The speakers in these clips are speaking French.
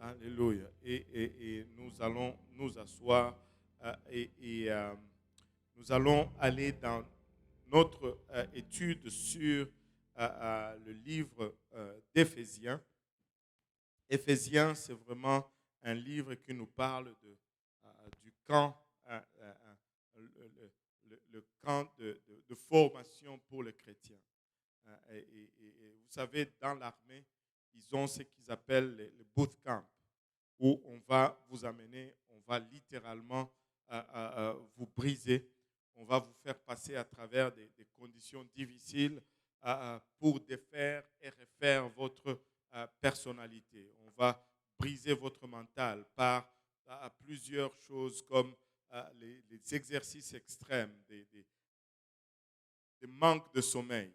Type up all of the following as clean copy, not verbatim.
Alléluia. Et nous allons nous asseoir et nous allons aller dans notre étude sur le livre d'Éphésiens. Éphésiens, c'est vraiment un livre qui nous parle du camp, le camp de formation pour les chrétiens. Et vous savez, dans l'armée, ils ont ce qu'ils appellent le bootcamp, où on va vous amener, on va littéralement vous briser, on va vous faire passer à travers des conditions difficiles pour défaire et refaire votre personnalité. On va briser votre mental par plusieurs choses comme les exercices extrêmes, des manques de sommeil.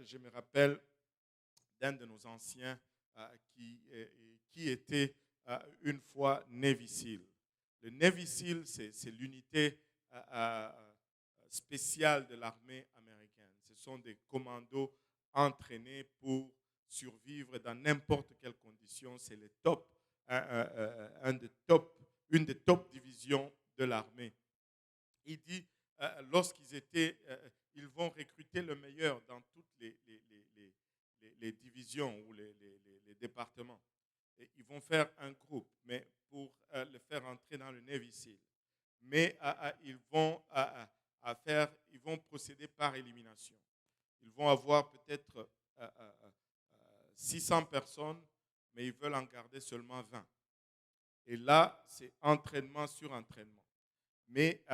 Je me rappelle d'un de nos anciens qui était une fois Navy SEAL. Le Navy SEAL, c'est l'unité spéciale de l'armée américaine. Ce sont des commandos entraînés pour survivre dans n'importe quelle condition. C'est le top, une des top divisions de l'armée. Il dit, lorsqu'ils étaient, ils vont recruter le meilleur dans toutes les divisions ou les départements. Et ils vont faire un groupe, mais pour le faire entrer dans le Navy SEAL. Mais ils vont procéder par élimination. Ils vont avoir peut-être 600 personnes, mais ils veulent en garder seulement 20. Et là, c'est entraînement sur entraînement. Mais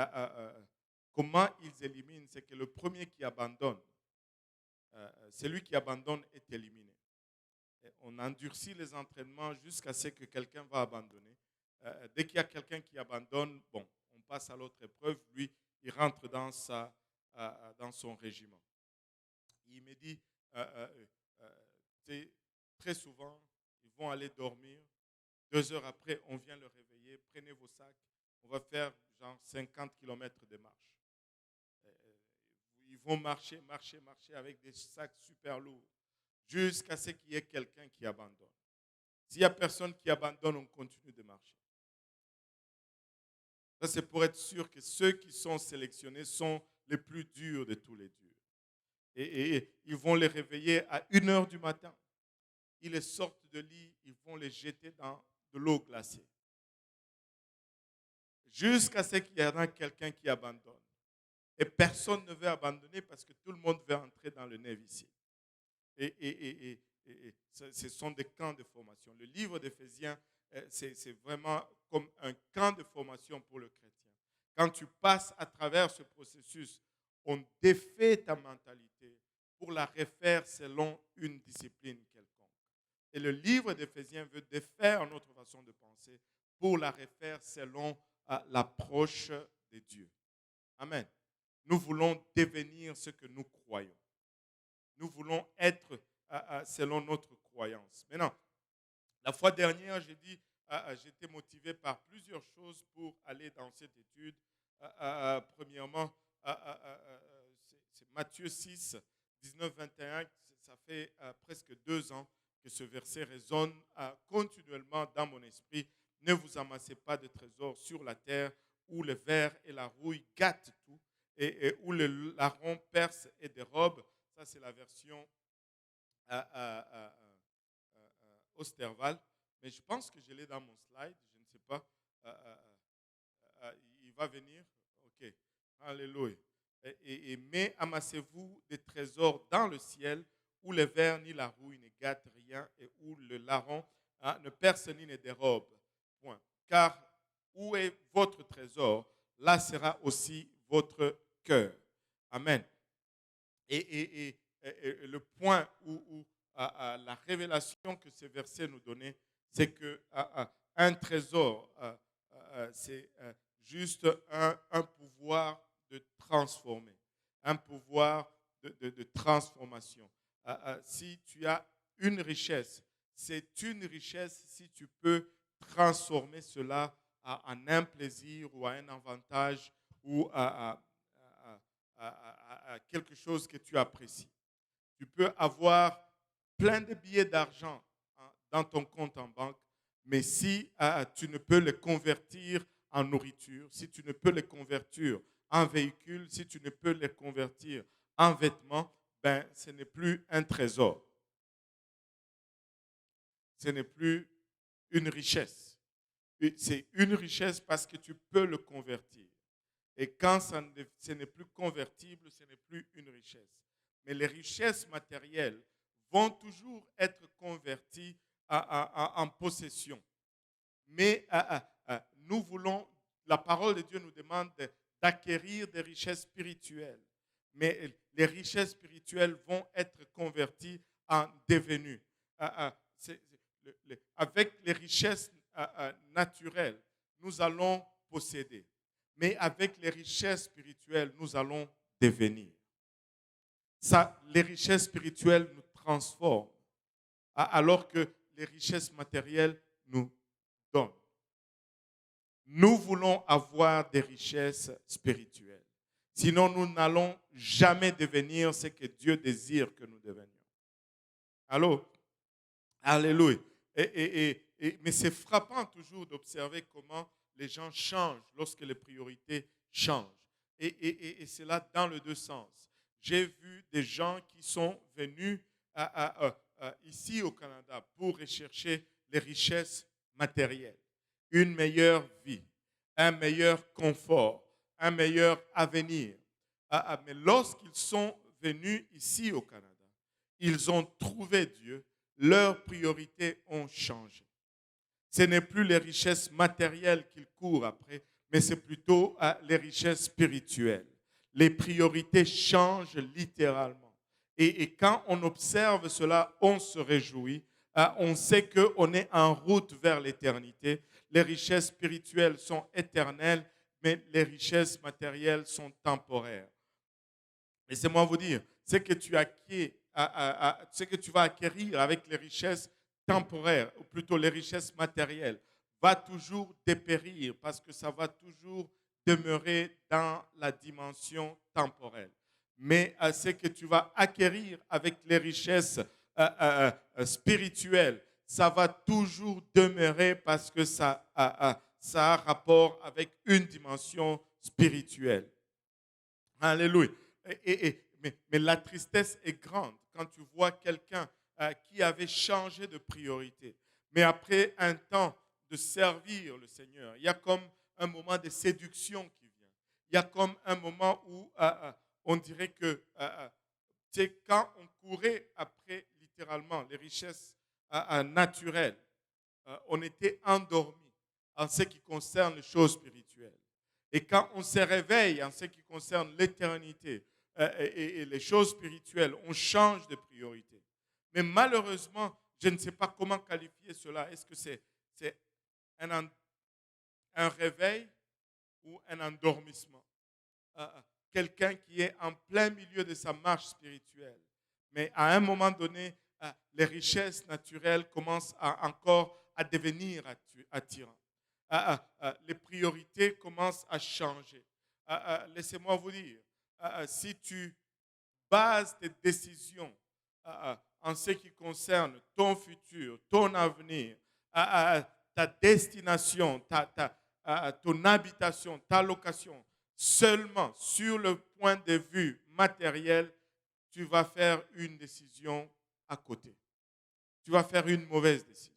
comment ils éliminent? C'est que le premier qui abandonne, celui qui abandonne est éliminé. Et on endurcit les entraînements jusqu'à ce que quelqu'un va abandonner. Dès qu'il y a quelqu'un qui abandonne, bon, on passe à l'autre épreuve. Lui, il rentre dans son régiment. Il me dit, très souvent, ils vont aller dormir. 2 heures après, on vient le réveiller. Prenez vos sacs. On va faire genre 50 kilomètres de marche. Ils vont marcher avec des sacs super lourds jusqu'à ce qu'il y ait quelqu'un qui abandonne. S'il n'y a personne qui abandonne, on continue de marcher. Ça, c'est pour être sûr que ceux qui sont sélectionnés sont les plus durs de tous les durs. Et ils vont les réveiller à 1 heure du matin. Ils les sortent de lit, ils vont les jeter dans de l'eau glacée. Jusqu'à ce qu'il y en ait quelqu'un qui abandonne. Et personne ne veut abandonner parce que tout le monde veut entrer dans le Navy SEAL. Et ce sont des camps de formation. Le livre d'Éphésiens, c'est vraiment comme un camp de formation pour le chrétien. Quand tu passes à travers ce processus, on défait ta mentalité pour la refaire selon une discipline quelconque. Et le livre d'Éphésiens veut défaire notre façon de penser pour la refaire selon l'approche de Dieu. Amen. Nous voulons devenir ce que nous croyons. Nous voulons être selon notre croyance. Maintenant, la fois dernière, j'ai dit, j'étais motivé par plusieurs choses pour aller dans cette étude. Premièrement, c'est Matthieu 6, 19-21. Ça fait presque 2 ans que ce verset résonne continuellement dans mon esprit. Ne vous amassez pas de trésors sur la terre où le ver et la rouille gâtent tout et où le larron perce et dérobe. Ça, c'est la version Osterval. Mais je pense que je l'ai dans mon slide. Je ne sais pas. Il va venir. OK. Alléluia. Mais amassez-vous des trésors dans le ciel où le ver ni la rouille ne gâtent rien et où le larron ne perce ni ne dérobe. Point. Car où est votre trésor, là sera aussi votre cœur. Amen. Et le point où la révélation que ce verset nous donnait, c'est qu'un trésor, c'est juste un pouvoir de transformer, un pouvoir de transformation. Si tu as une richesse, c'est une richesse si tu peux transformer cela en un plaisir ou à un avantage ou à quelque chose que tu apprécies. Tu peux avoir plein de billets d'argent dans ton compte en banque, Mais si tu ne peux les convertir en nourriture, si tu ne peux les convertir en véhicule, si tu ne peux les convertir en vêtements, ben, ce n'est plus un trésor. Ce n'est plus une richesse. C'est une richesse parce que tu peux le convertir. Et quand ce n'est plus convertible, ce n'est plus une richesse. Mais les richesses matérielles vont toujours être converties en possession. Mais nous voulons, la parole de Dieu nous demande d'acquérir des richesses spirituelles. Mais les richesses spirituelles vont être converties en devenus. Avec les richesses naturelles, nous allons posséder. Mais avec les richesses spirituelles, nous allons devenir. Ça, les richesses spirituelles nous transforment, alors que les richesses matérielles nous donnent. Nous voulons avoir des richesses spirituelles. Sinon, nous n'allons jamais devenir ce que Dieu désire que nous devenions. Allô? Alléluia. Mais c'est frappant toujours d'observer comment les gens changent lorsque les priorités changent. Et c'est là dans les deux sens. J'ai vu des gens qui sont venus ici au Canada pour rechercher les richesses matérielles, une meilleure vie, un meilleur confort, un meilleur avenir. Mais lorsqu'ils sont venus ici au Canada, ils ont trouvé Dieu, leurs priorités ont changé. Ce n'est plus les richesses matérielles qu'ils courent après, mais c'est plutôt les richesses spirituelles. Les priorités changent littéralement. Et quand on observe cela, on se réjouit. On sait qu'on est en route vers l'éternité. Les richesses spirituelles sont éternelles, mais les richesses matérielles sont temporaires. Laissez-moi vous dire, ce que tu vas acquérir avec les richesses temporaires, ou plutôt les richesses matérielles, va toujours dépérir parce que ça va toujours demeurer dans la dimension temporelle. Mais ce que tu vas acquérir avec les richesses spirituelles, ça va toujours demeurer parce que ça a rapport avec une dimension spirituelle. Alléluia. Mais la tristesse est grande quand tu vois quelqu'un qui avait changé de priorité. Mais après un temps de servir le Seigneur, il y a comme un moment de séduction qui vient. Il y a comme un moment où on dirait que c'est quand on courait après littéralement les richesses naturelles, on était endormi en ce qui concerne les choses spirituelles. Et quand on se réveille en ce qui concerne l'éternité et les choses spirituelles, on change de priorité. Mais malheureusement, je ne sais pas comment qualifier cela. Est-ce que c'est un, un réveil ou un endormissement? Quelqu'un qui est en plein milieu de sa marche spirituelle. Mais à un moment donné, les richesses naturelles commencent encore à devenir attirantes. Les priorités commencent à changer. Laissez-moi vous dire, si tu bases tes décisions en ce qui concerne ton futur, ton avenir, ta destination, ton habitation, ta location, seulement sur le point de vue matériel, tu vas faire une décision à côté. Tu vas faire une mauvaise décision.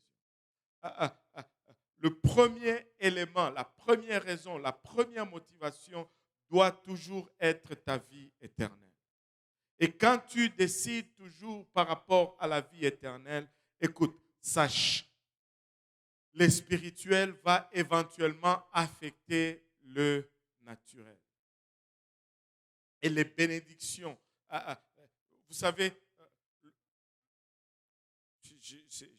Le premier élément, la première raison, la première motivation doit toujours être ta vie éternelle. Et quand tu décides toujours par rapport à la vie éternelle, écoute, sache, le spirituel va éventuellement affecter le naturel. Et les bénédictions. Vous savez,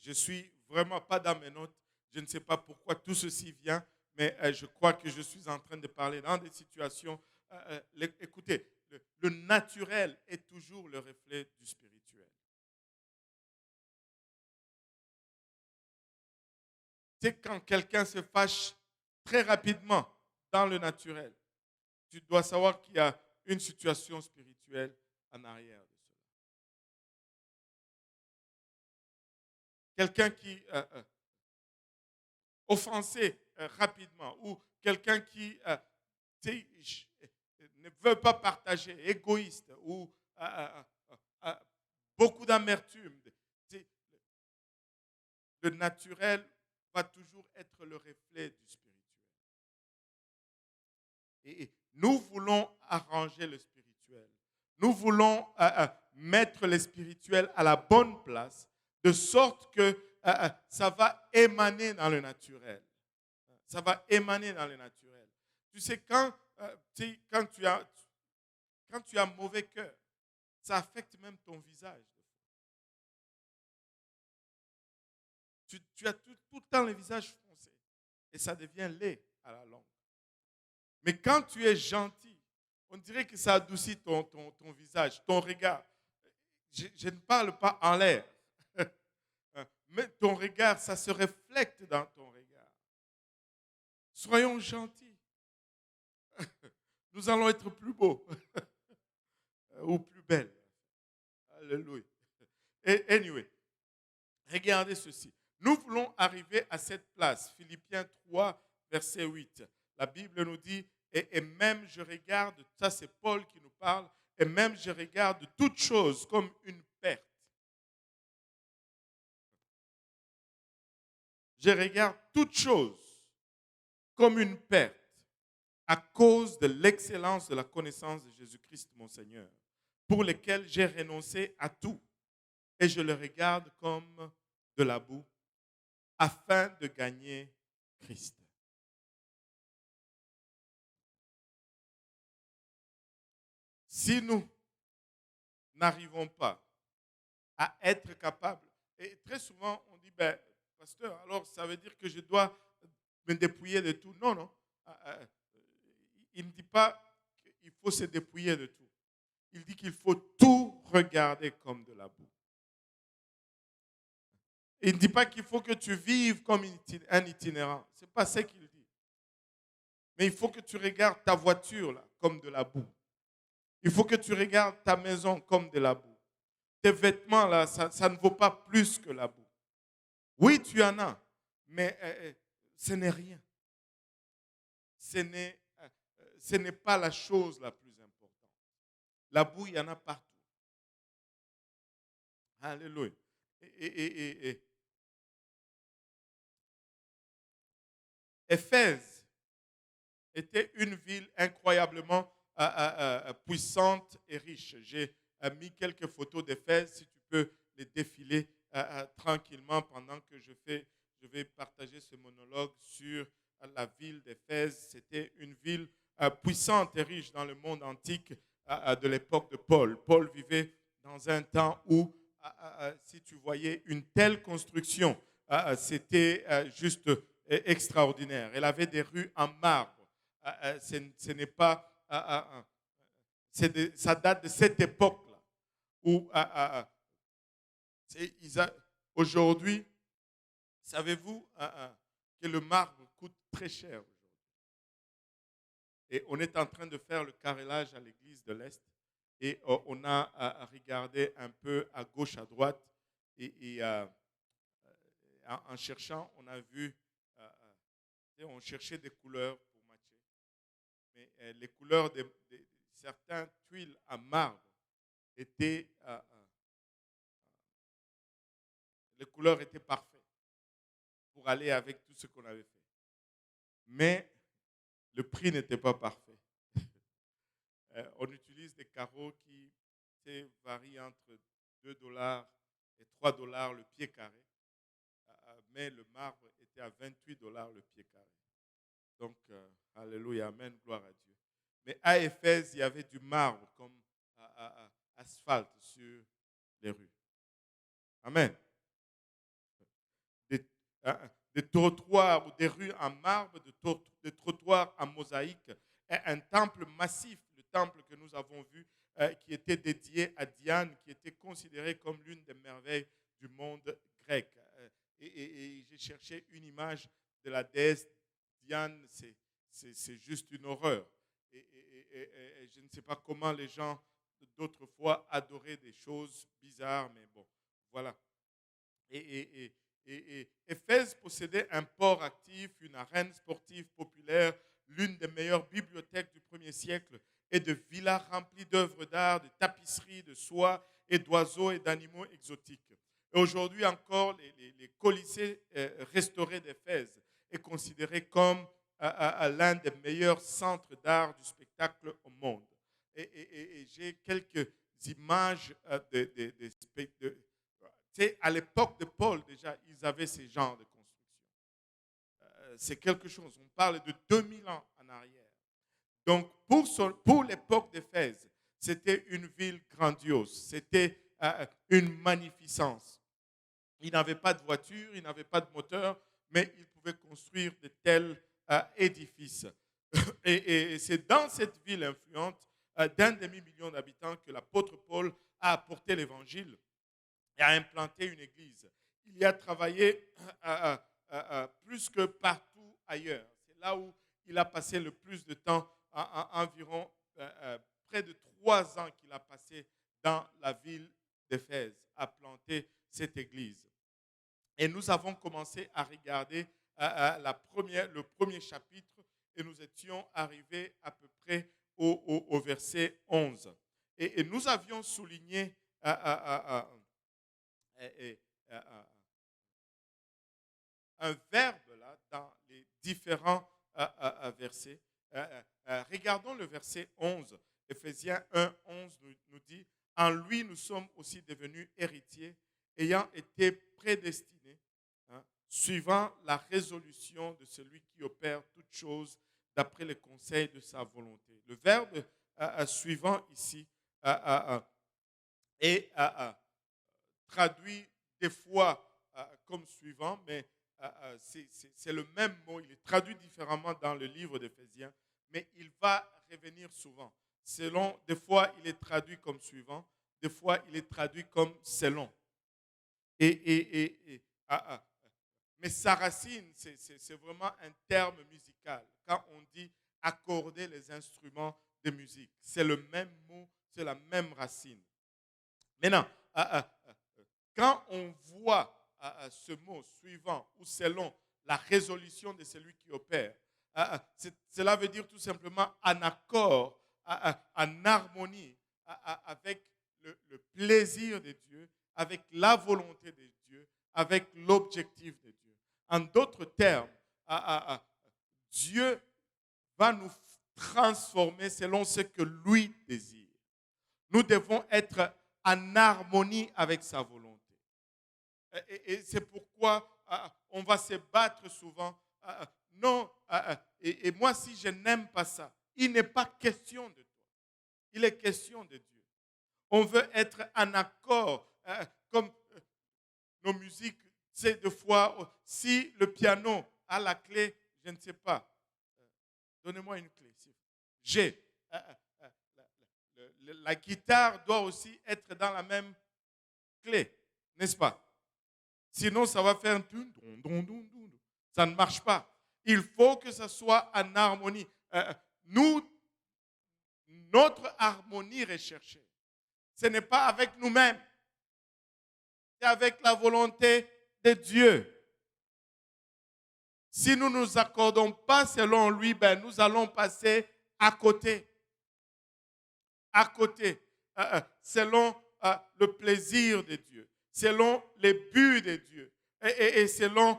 je suis vraiment pas dans mes notes. Je ne sais pas pourquoi tout ceci vient, mais je crois que je suis en train de parler dans des situations. Écoutez, le naturel est toujours le reflet du spirituel. C'est quand quelqu'un se fâche très rapidement dans le naturel, tu dois savoir qu'il y a une situation spirituelle en arrière de cela. Quelqu'un qui offensé rapidement, ou quelqu'un qui ne veut pas partager, égoïste, ou beaucoup d'amertume. Le naturel va toujours être le reflet du spirituel. Et nous voulons arranger le spirituel. Nous voulons mettre le spirituel à la bonne place, de sorte que ça va émaner dans le naturel. Ça va émaner dans le naturel. Tu sais, quand tu as mauvais cœur, ça affecte même ton visage. Tu as tout le temps le visage foncé et ça devient laid à la longue. Mais quand tu es gentil, on dirait que ça adoucit ton visage, ton regard. Je ne parle pas en l'air, mais ton regard, ça se reflète dans ton regard. Soyons gentils. Nous allons être plus beaux ou plus belles. Alléluia. Et anyway, regardez ceci. Nous voulons arriver à cette place. Philippiens 3, verset 8. La Bible nous dit, et même je regarde, ça c'est Paul qui nous parle, et même je regarde toutes choses comme une perte. Je regarde toutes choses comme une perte à cause de l'excellence de la connaissance de Jésus-Christ, mon Seigneur, pour lequel j'ai renoncé à tout. Et je le regarde comme de la boue, afin de gagner Christ. Si nous n'arrivons pas à être capables, et très souvent on dit, ben, pasteur, alors ça veut dire que je dois me dépouiller de tout. Non, non. Il ne dit pas qu'il faut se dépouiller de tout. Il dit qu'il faut tout regarder comme de la boue. Il ne dit pas qu'il faut que tu vives comme un itinérant. Ce n'est pas ça qu'il dit. Mais il faut que tu regardes ta voiture là, comme de la boue. Il faut que tu regardes ta maison comme de la boue. Tes vêtements là, ça ne vaut pas plus que la boue. Oui, tu en as, mais ce n'est rien. Ce n'est pas la chose la plus importante. La boue, il y en a partout. Alléluia. Et Éphèse était une ville incroyablement puissante et riche. J'ai mis quelques photos d'Éphèse, si tu peux les défiler tranquillement pendant que je vais partager ce monologue sur la ville d'Éphèse. C'était une ville puissante et riche dans le monde antique de l'époque de Paul. Paul vivait dans un temps où, si tu voyais une telle construction, c'était juste extraordinaire. Elle avait des rues en marbre. Ce n'est pas. Ça date de cette époque-là où aujourd'hui, savez-vous que le marbre coûte très cher aujourd'hui. Et on est en train de faire le carrelage à l'église de l'Est et on a regardé un peu à gauche, à droite et en cherchant, on a vu, on cherchait des couleurs pour matcher. Mais les couleurs de certaines tuiles à marbre étaient, les couleurs étaient parfaites pour aller avec tout ce qu'on avait fait. Mais le prix n'était pas parfait. On utilise des carreaux qui varient entre 2 $ et 3 $ le pied carré. Mais le marbre était à 28 $ le pied carré. Donc, alléluia, amen, gloire à Dieu. Mais à Éphèse, il y avait du marbre comme asphalte sur les rues. Amen. Des trottoirs ou des rues en marbre, des trottoirs en mosaïque, et un temple massif, le temple que nous avons vu, qui était dédié à Diane, qui était considéré comme l'une des merveilles du monde grec. Et j'ai cherché une image de la déesse Diane, c'est juste une horreur. Et je ne sais pas comment les gens d'autrefois adoraient des choses bizarres, mais bon, voilà. Et Éphèse possédait un port actif, une arène sportive populaire, l'une des meilleures bibliothèques du 1er siècle et de villas remplies d'œuvres d'art, de tapisseries, de soie et d'oiseaux et d'animaux exotiques. Et aujourd'hui encore, les colisées restaurés d'Éphèse est considéré comme l'un des meilleurs centres d'art du spectacle au monde. Et j'ai quelques images tu sais, à l'époque de Paul, déjà, ils avaient ces genres de construction. C'est quelque chose. On parle de 2000 ans en arrière. Donc, pour l'époque d'Éphèse, c'était une ville grandiose. C'était une magnificence. Ils n'avaient pas de voiture, ils n'avaient pas de moteur, mais ils pouvaient construire de tels édifices. Et c'est dans cette ville influente d'un demi-million d'habitants que l'apôtre Paul a apporté l'évangile et a implanté une église. Il y a travaillé plus que partout ailleurs. C'est là où il a passé le plus de temps, environ près de 3 ans qu'il a passé dans la ville d'Éphèse, à planter cette église. Et nous avons commencé à regarder le premier chapitre et nous étions arrivés à peu près au verset 11. Et nous avions souligné un verbe là dans les différents versets. Regardons le verset 11. Éphésiens 1, 11 nous dit, en lui nous sommes aussi devenus héritiers, ayant été prédestinés, suivant la résolution de celui qui opère toutes choses d'après les conseils de sa volonté. Le verbe suivant ici est traduit des fois comme suivant, mais c'est le même mot. Il est traduit différemment dans le livre d'Éphésiens, mais il va revenir souvent. Des fois, il est traduit comme suivant, des fois, il est traduit comme selon. Mais sa racine, c'est vraiment un terme musical. Quand on dit accorder les instruments de musique, c'est le même mot, c'est la même racine. Maintenant, quand on voit ce mot suivant ou selon la résolution de celui qui opère, cela veut dire tout simplement en accord, en harmonie avec le plaisir de Dieu, avec la volonté de Dieu, avec l'objectif de Dieu. En d'autres termes, Dieu va nous transformer selon ce que lui désire. Nous devons être en harmonie avec sa volonté. Et c'est pourquoi on va se battre souvent. Non, et moi, si je n'aime pas ça, il n'est pas question de toi. Il est question de Dieu. On veut être en accord, comme nos musiques, c'est des fois, si le piano a la clé, je ne sais pas, donnez-moi une clé. G. La guitare doit aussi être dans la même clé, n'est-ce pas? Sinon, ça va faire un tune. Ça ne marche pas. Il faut que ça soit en harmonie. Notre harmonie recherchée, ce n'est pas avec nous-mêmes, c'est avec la volonté de Dieu. Si nous ne nous accordons pas selon lui, nous allons passer à côté. À côté. Selon le plaisir de Dieu. Selon les buts de Dieu. Et selon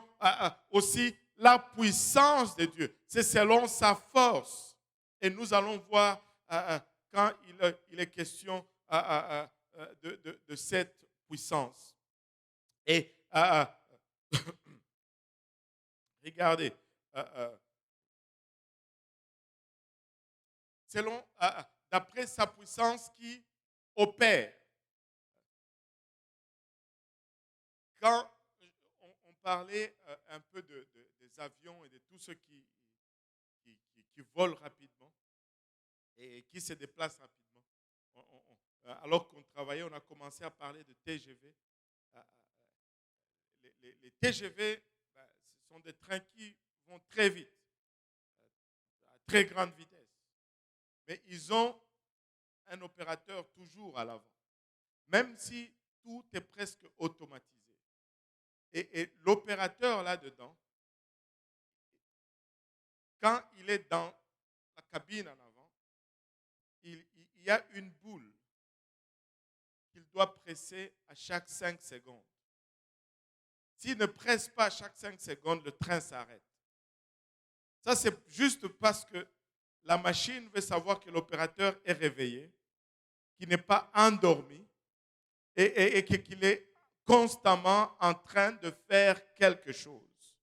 aussi la puissance de Dieu. C'est selon sa force. Et nous allons voir quand il est question de cette puissance. Et regardez, selon, d'après sa puissance qui opère. Quand on parlait un peu des avions et de tous ceux qui volent rapidement et qui se déplacent rapidement, alors qu'on travaillait, on a commencé à parler de TGV. Les TGV, ce sont des trains qui vont très vite, à très grande vitesse. Mais ils ont un opérateur toujours à l'avant, même si tout est presque automatisé. Et l'opérateur là-dedans, quand il est dans la cabine en avant, il y a une boule qu'il doit presser à chaque 5 secondes. S'il ne presse pas à chaque 5 secondes, le train s'arrête. Ça, c'est juste parce que la machine veut savoir que l'opérateur est réveillé, qu'il n'est pas endormi et qu'il est constamment en train de faire quelque chose.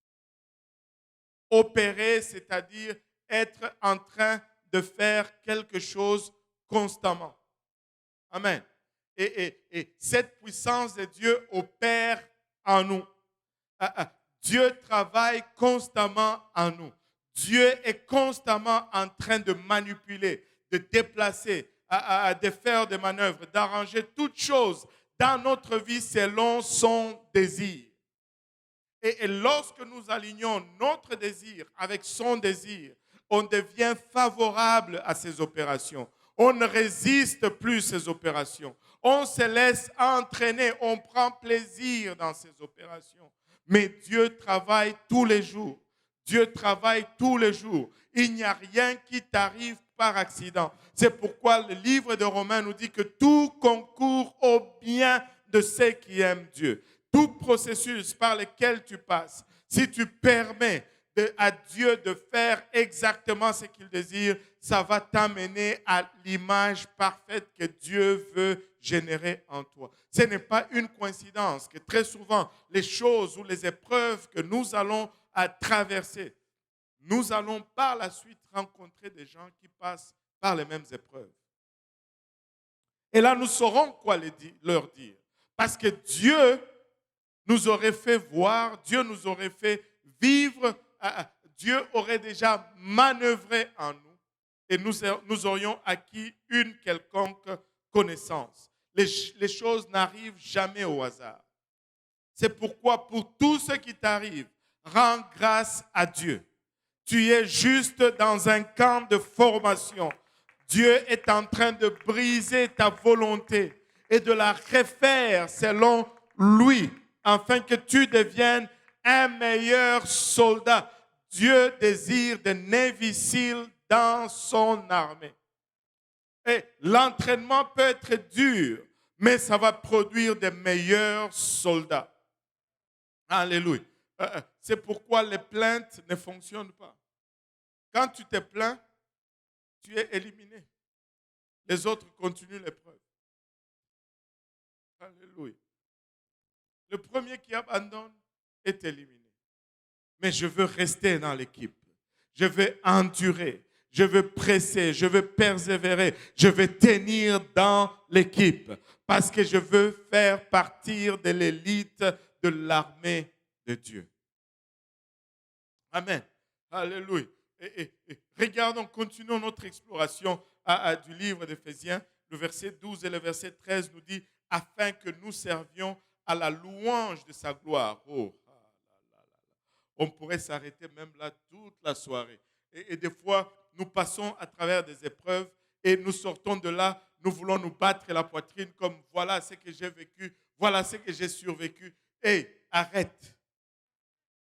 Opérer, c'est-à-dire être en train de faire quelque chose constamment. Amen. Et cette puissance de Dieu opère en nous. Dieu travaille constamment en nous. Dieu est constamment en train de manipuler, de déplacer, de faire des manœuvres, d'arranger toutes choses dans notre vie selon son désir. Et lorsque nous alignons notre désir avec son désir, on devient favorable à ces opérations. On ne résiste plus ces opérations. On se laisse entraîner, on prend plaisir dans ces opérations. Mais Dieu travaille tous les jours. Dieu travaille tous les jours. Il n'y a rien qui t'arrive par accident. C'est pourquoi le livre de Romains nous dit que tout concourt au bien de ceux qui aiment Dieu. Tout processus par lequel tu passes, si tu permets à Dieu de faire exactement ce qu'il désire, ça va t'amener à l'image parfaite que Dieu veut générer en toi. Ce n'est pas une coïncidence que très souvent, les choses ou les épreuves que nous allons à traverser, nous allons par la suite rencontrer des gens qui passent par les mêmes épreuves. Et là, nous saurons quoi leur dire. Parce que Dieu nous aurait fait voir, Dieu nous aurait fait vivre, Dieu aurait déjà manœuvré en nous et nous aurions acquis une quelconque connaissance. Les choses n'arrivent jamais au hasard. C'est pourquoi pour tout ce qui t'arrive, rends grâce à Dieu. Tu es juste dans un camp de formation. Dieu est en train de briser ta volonté et de la refaire selon lui, afin que tu deviennes un meilleur soldat. Dieu désire des Navy-SEAL dans son armée. Et l'entraînement peut être dur, mais ça va produire des meilleurs soldats. Alléluia. C'est pourquoi les plaintes ne fonctionnent pas. Quand tu te plains, tu es éliminé. Les autres continuent l'épreuve. Alléluia. Le premier qui abandonne est éliminé. Mais je veux rester dans l'équipe. Je veux endurer. Je veux presser. Je veux persévérer. Je veux tenir dans l'équipe. Parce que je veux faire partir de l'élite de l'armée de Dieu. Amen. Alléluia. Et regardons, continuons notre exploration du livre d'Éphésiens. Le verset 12 et le verset 13 nous dit « Afin que nous servions à la louange de sa gloire. » Oh, on pourrait s'arrêter même là toute la soirée. Et des fois, nous passons à travers des épreuves et nous sortons de là, nous voulons nous battre la poitrine comme voilà ce que j'ai vécu, voilà ce que j'ai survécu. Hey, arrête.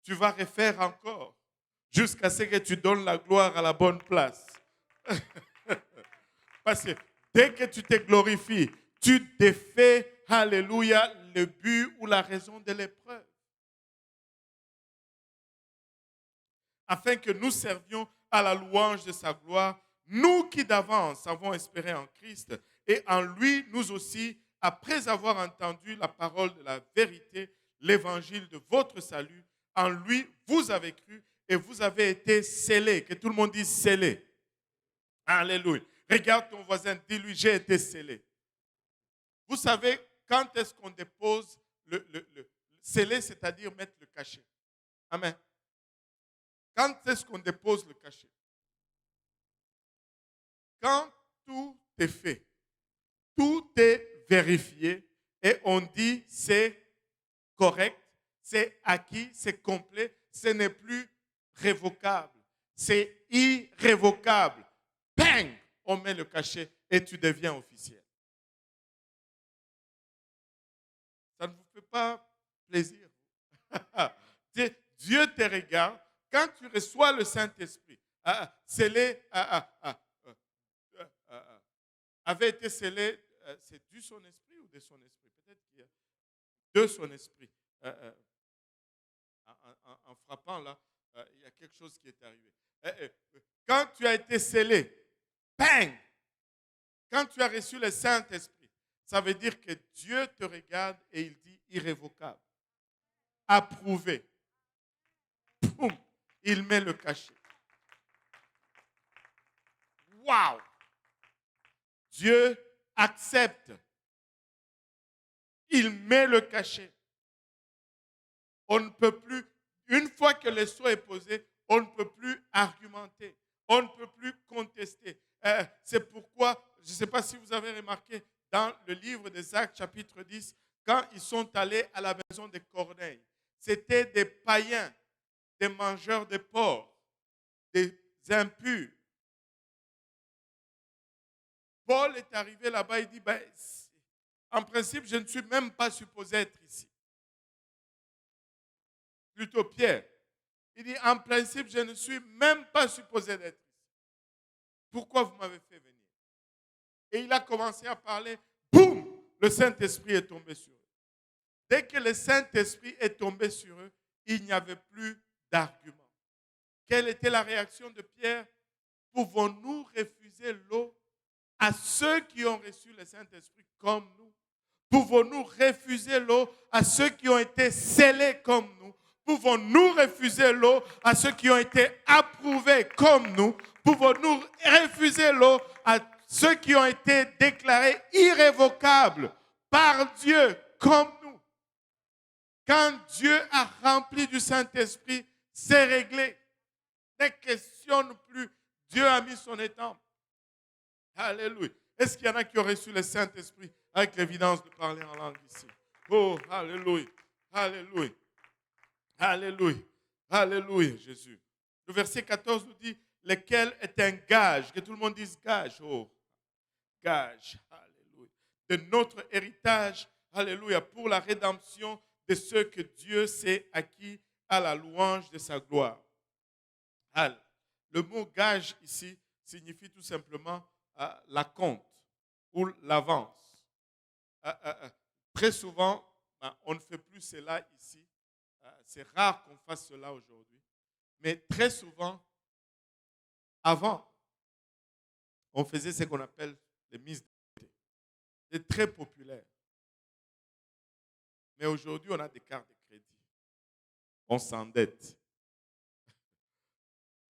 Tu vas refaire encore jusqu'à ce que tu donnes la gloire à la bonne place. Parce que dès que tu te glorifies, tu défais, alléluia, le but ou la raison de l'épreuve. Afin que nous servions à la louange de sa gloire, nous qui d'avance avons espéré en Christ, et en lui, nous aussi, après avoir entendu la parole de la vérité, l'évangile de votre salut, en lui, vous avez cru et vous avez été scellés. Que tout le monde dise scellé. Alléluia. Regarde ton voisin, dis-lui, j'ai été scellé. Vous savez, quand est-ce qu'on dépose le scellé, c'est-à-dire mettre le cachet. Amen. Quand est-ce qu'on dépose le cachet? Quand tout est fait, tout est vérifié et on dit c'est correct, c'est acquis, c'est complet, ce n'est plus révocable, c'est irrévocable. Bang! On met le cachet et tu deviens officiel. Ça ne vous fait pas plaisir? Dieu te regarde. Quand tu reçois le Saint-Esprit, scellé, avait été scellé, c'est du son esprit ou de son esprit? Peut-être qu'il y a de son esprit. En frappant là, il y a quelque chose qui est arrivé. Quand tu as été scellé, bang! Quand tu as reçu le Saint-Esprit, ça veut dire que Dieu te regarde et il dit irrévocable, approuvé. Boum! Il met le cachet. Waouh! Dieu accepte. Il met le cachet. On ne peut plus, une fois que le sceau est posé, on ne peut plus argumenter. On ne peut plus contester. C'est pourquoi, je ne sais pas si vous avez remarqué, dans le livre des Actes, chapitre 10, quand ils sont allés à la maison de Corneille, c'était des païens, des mangeurs de porc, des impurs. Paul est arrivé là-bas, il dit, en principe, je ne suis même pas supposé être ici. Plutôt Pierre. Il dit, en principe, je ne suis même pas supposé être ici. Pourquoi vous m'avez fait venir? Et il a commencé à parler, boum, le Saint-Esprit est tombé sur eux. Dès que le Saint-Esprit est tombé sur eux, il n'y avait plus d'argument. Quelle était la réaction de Pierre? Pouvons-nous refuser l'eau à ceux qui ont reçu le Saint-Esprit comme nous? Pouvons-nous refuser l'eau à ceux qui ont été scellés comme nous? Pouvons-nous refuser l'eau à ceux qui ont été approuvés comme nous? Pouvons-nous refuser l'eau à ceux qui ont été déclarés irrévocables par Dieu comme nous? Quand Dieu a rempli du Saint-Esprit, c'est réglé. Ne questionne plus. Dieu a mis son étampe. Alléluia. Est-ce qu'il y en a qui ont reçu le Saint-Esprit avec l'évidence de parler en langue ici? Oh, alléluia. Alléluia. Alléluia. Alléluia, Jésus. Le verset 14 nous dit, lequel est un gage. Que tout le monde dise gage. Oh, gage. Alléluia. De notre héritage. Alléluia. Pour la rédemption de ceux que Dieu s'est acquis à la louange de sa gloire. Le mot gage ici signifie tout simplement la compte ou l'avance. Très souvent, on ne fait plus cela ici. C'est rare qu'on fasse cela aujourd'hui. Mais très souvent, avant, on faisait ce qu'on appelle les mises de côté. C'est très populaire. Mais aujourd'hui, on a des cartes de crédit. On s'endette.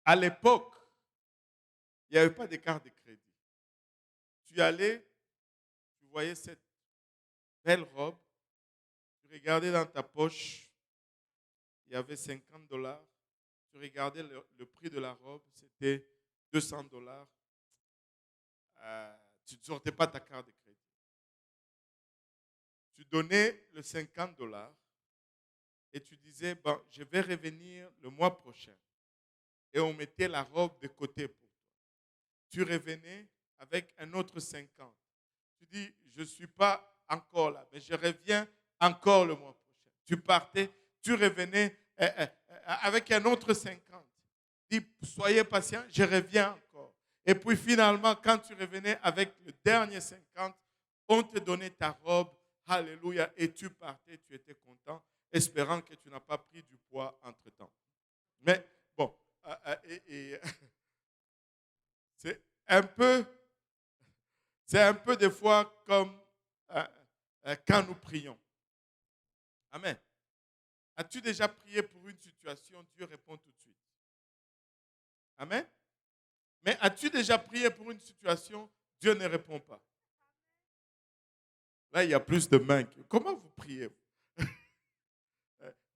À l'époque, il n'y avait pas de carte de crédit. Tu allais, tu voyais cette belle robe, tu regardais dans ta poche, il y avait $50. Tu regardais le prix de la robe, c'était $200. Tu ne sortais pas ta carte de crédit. Tu donnais le $50 et tu disais, je vais revenir le mois prochain. Et on mettait la robe de côté pour toi. Tu revenais avec un autre 50. Tu dis, je ne suis pas encore là, mais je reviens encore le mois prochain. Tu partais, tu revenais avec un autre 50. Dis, soyez patient, je reviens encore. Et puis finalement, quand tu revenais avec le dernier 50, on te donnait ta robe, alléluia, et tu partais, tu étais content, espérant que tu n'as pas pris du poids entre-temps. Mais bon, c'est un peu des fois comme quand nous prions. Amen. As-tu déjà prié pour une situation, Dieu répond tout de suite. Amen. Mais as-tu déjà prié pour une situation, Dieu ne répond pas. Là, il y a plus de mains. Comment vous priez?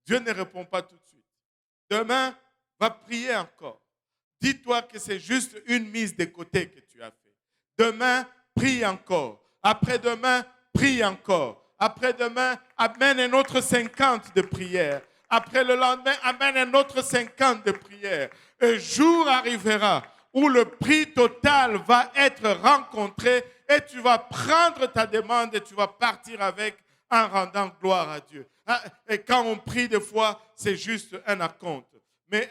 Dieu ne répond pas tout de suite. Demain, va prier encore. Dis-toi que c'est juste une mise de côté que tu as fait. Demain, prie encore. Après-demain, prie encore. Après-demain, amène un autre 50 de prières. Après le lendemain, amène un autre 50 de prières. Un jour arrivera où le prix total va être rencontré et tu vas prendre ta demande et tu vas partir avec en rendant gloire à Dieu. Et quand on prie des fois, c'est juste un acompte. Mais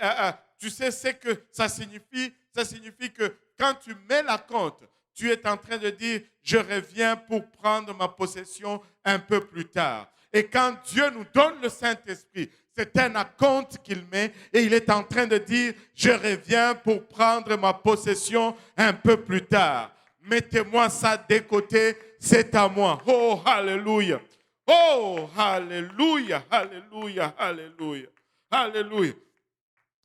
tu sais ce que ça signifie? Ça signifie que quand tu mets l'acompte, tu es en train de dire, je reviens pour prendre ma possession un peu plus tard. Et quand Dieu nous donne le Saint-Esprit, c'est un acompte qu'il met et il est en train de dire, je reviens pour prendre ma possession un peu plus tard. Mettez-moi ça des côtés, c'est à moi. Oh, alléluia. Oh, alléluia, alléluia, alléluia, alléluia,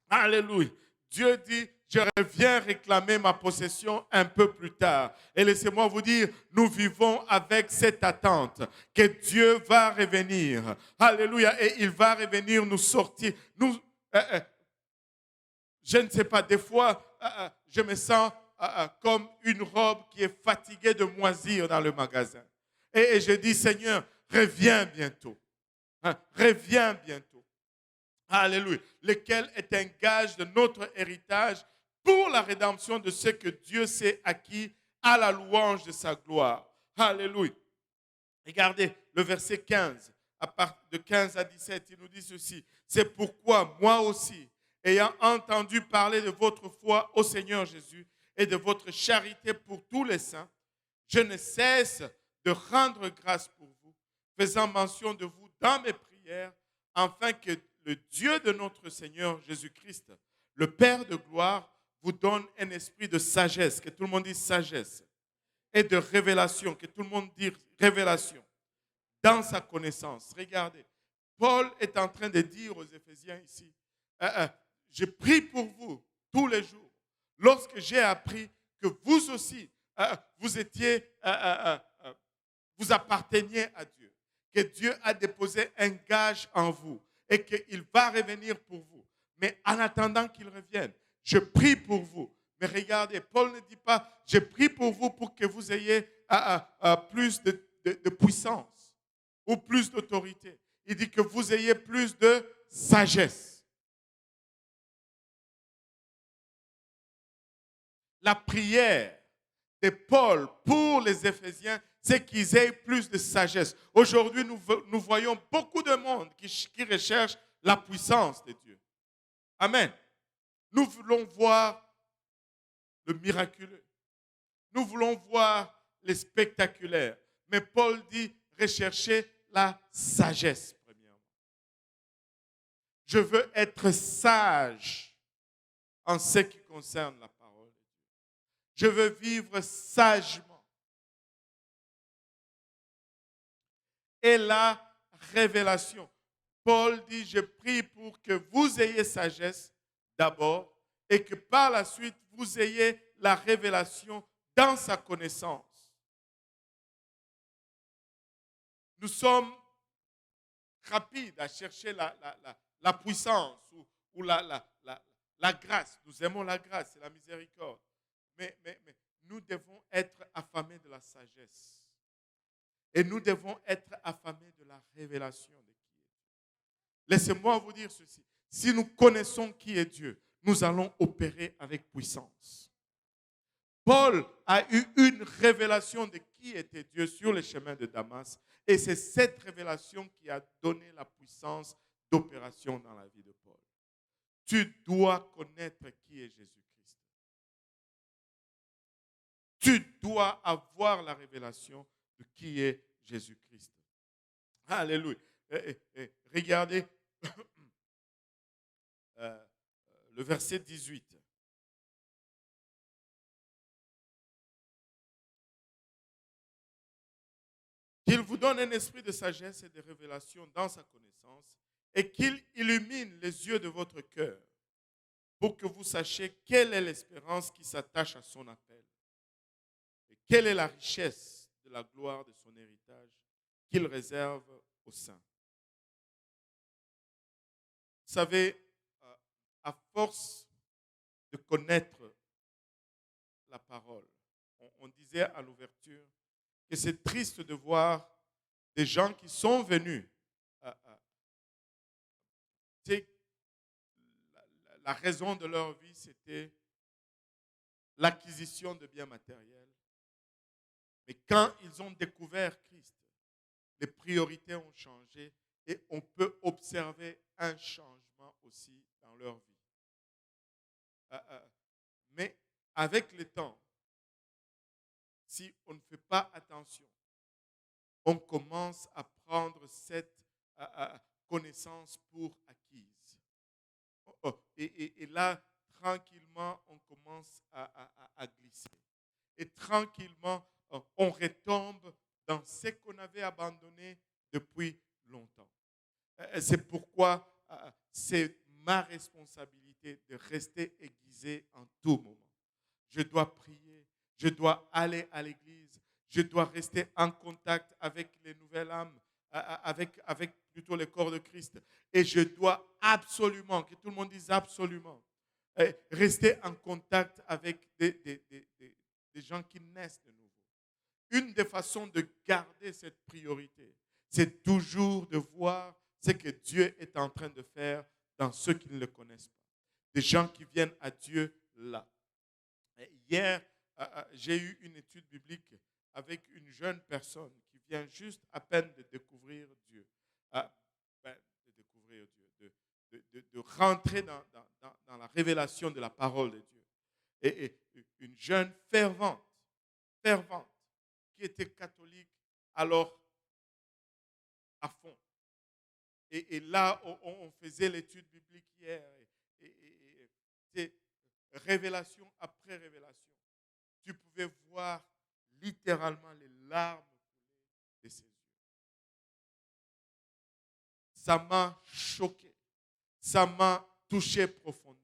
alléluia. Dieu dit, je reviens réclamer ma possession un peu plus tard. Et laissez-moi vous dire, nous vivons avec cette attente que Dieu va revenir. Alléluia. Et il va revenir nous sortir. Je ne sais pas, des fois, je me sens comme une robe qui est fatiguée de moisir dans le magasin. Et je dis, Seigneur, reviens bientôt. Reviens bientôt. Alléluia. Lequel est un gage de notre héritage pour la rédemption de ce que Dieu s'est acquis à la louange de sa gloire. Alléluia. Regardez le verset 15. À partir de 15 à 17, il nous dit ceci. C'est pourquoi moi aussi, ayant entendu parler de votre foi au Seigneur Jésus et de votre charité pour tous les saints, je ne cesse de rendre grâce pour vous, faisant mention de vous dans mes prières, afin que le Dieu de notre Seigneur Jésus-Christ, le Père de gloire, vous donne un esprit de sagesse, que tout le monde dise sagesse, et de révélation, que tout le monde dise révélation, dans sa connaissance. Regardez, Paul est en train de dire aux Éphésiens ici, je prie pour vous tous les jours, lorsque j'ai appris que vous aussi, vous étiez, vous apparteniez à Dieu, que Dieu a déposé un gage en vous et qu'il va revenir pour vous. Mais en attendant qu'il revienne, je prie pour vous. Mais regardez, Paul ne dit pas, je prie pour vous pour que vous ayez plus de puissance ou plus d'autorité. Il dit que vous ayez plus de sagesse. La prière de Paul pour les Éphésiens, c'est qu'ils aient plus de sagesse. Aujourd'hui, nous voyons beaucoup de monde qui recherche la puissance de Dieu. Amen. Nous voulons voir le miraculeux. Nous voulons voir les spectaculaires. Mais Paul dit, recherchez la sagesse, premièrement. Je veux être sage en ce qui concerne la parole. Je veux vivre sagement. Et la révélation. Paul dit, je prie pour que vous ayez sagesse d'abord et que par la suite, vous ayez la révélation dans sa connaissance. Nous sommes rapides à chercher la puissance ou la grâce. Nous aimons la grâce et la miséricorde. Mais nous devons être affamés de la sagesse. Et nous devons être affamés de la révélation de qui est Dieu. Laissez-moi vous dire ceci. Si nous connaissons qui est Dieu, nous allons opérer avec puissance. Paul a eu une révélation de qui était Dieu sur le chemin de Damas. Et c'est cette révélation qui a donné la puissance d'opération dans la vie de Paul. Tu dois connaître qui est Jésus-Christ. Tu dois avoir la révélation de qui est Jésus-Christ. Alléluia. Regardez le verset 18. Qu'il vous donne un esprit de sagesse et de révélation dans sa connaissance et qu'il illumine les yeux de votre cœur pour que vous sachiez quelle est l'espérance qui s'attache à son appel et quelle est la richesse de la gloire de son héritage qu'il réserve aux saints. Vous savez, à force de connaître la parole, on disait à l'ouverture que c'est triste de voir des gens qui sont venus. La raison de leur vie, c'était l'acquisition de biens matériels. Mais quand ils ont découvert Christ, les priorités ont changé et on peut observer un changement aussi dans leur vie. Mais avec le temps, si on ne fait pas attention, on commence à prendre cette connaissance pour acquise. Et là, tranquillement, on commence à glisser. Et tranquillement, on retombe dans ce qu'on avait abandonné depuis longtemps. C'est pourquoi c'est ma responsabilité de rester aiguisé en tout moment. Je dois prier, je dois aller à l'église, je dois rester en contact avec les nouvelles âmes, avec plutôt le corps de Christ. Et je dois absolument, que tout le monde dise absolument, rester en contact avec des gens qui naissent de nouveau. Une des façons de garder cette priorité, c'est toujours de voir ce que Dieu est en train de faire dans ceux qui ne le connaissent pas. Des gens qui viennent à Dieu là. Hier, j'ai eu une étude biblique avec une jeune personne qui vient juste à peine de découvrir Dieu. De découvrir Dieu, de rentrer dans la révélation de la parole de Dieu. Et une jeune fervente, qui était catholique, alors à fond. Et là, on faisait l'étude biblique hier. C'est révélation après révélation. Tu pouvais voir littéralement les larmes couler de ses yeux. Ça m'a choqué. Ça m'a touché profondément.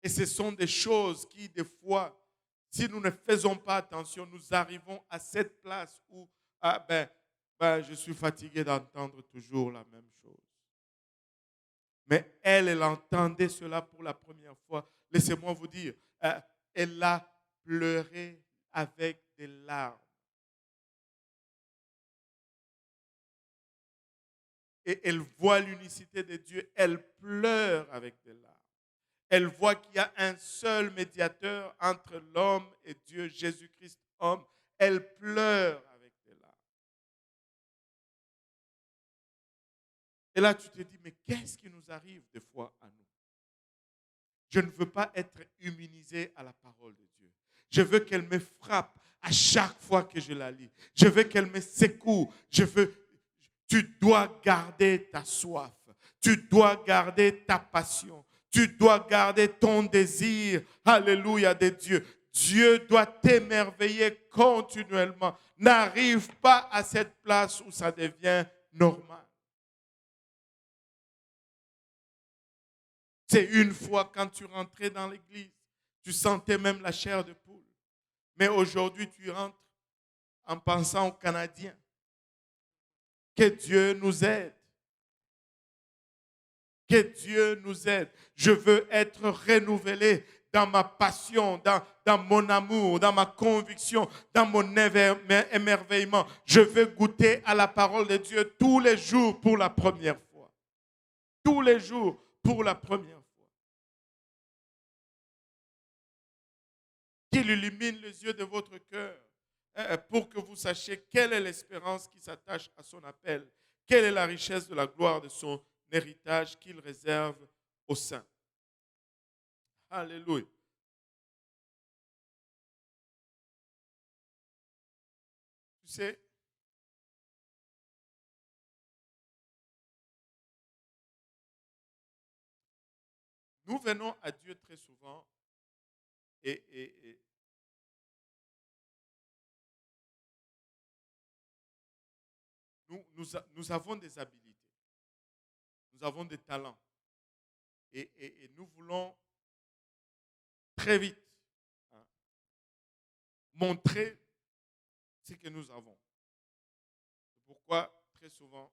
Et ce sont des choses qui, des fois, si nous ne faisons pas attention, nous arrivons à cette place où je suis fatigué d'entendre toujours la même chose. Mais elle entendait cela pour la première fois. Laissez-moi vous dire, elle a pleuré avec des larmes. Et elle voit l'unicité de Dieu, elle pleure avec des larmes. Elle voit qu'il y a un seul médiateur entre l'homme et Dieu, Jésus-Christ, homme. Elle pleure avec des larmes. Et là, tu te dis, mais qu'est-ce qui nous arrive des fois à nous? Je ne veux pas être immunisé à la parole de Dieu. Je veux qu'elle me frappe à chaque fois que je la lis. Je veux qu'elle me secoue. Tu dois garder ta soif. Tu dois garder ta passion. Tu dois garder ton désir. Alléluia de Dieu. Dieu doit t'émerveiller continuellement. N'arrive pas à cette place où ça devient normal. C'est une fois quand tu rentrais dans l'église, tu sentais même la chair de poule. Mais aujourd'hui, tu rentres en pensant aux Canadiens. Que Dieu nous aide. Que Dieu nous aide. Je veux être renouvelé dans ma passion, dans mon amour, dans ma conviction, dans mon émerveillement. Je veux goûter à la parole de Dieu tous les jours pour la première fois. Tous les jours pour la première fois. Qu'il illumine les yeux de votre cœur pour que vous sachiez quelle est l'espérance qui s'attache à son appel, quelle est la richesse de la gloire de son héritage qu'il réserve aux saints. Alléluia. Tu sais, nous venons à Dieu très souvent et nous avons des habilités, nous avons des talents et nous voulons très vite montrer ce que nous avons. C'est pourquoi très souvent,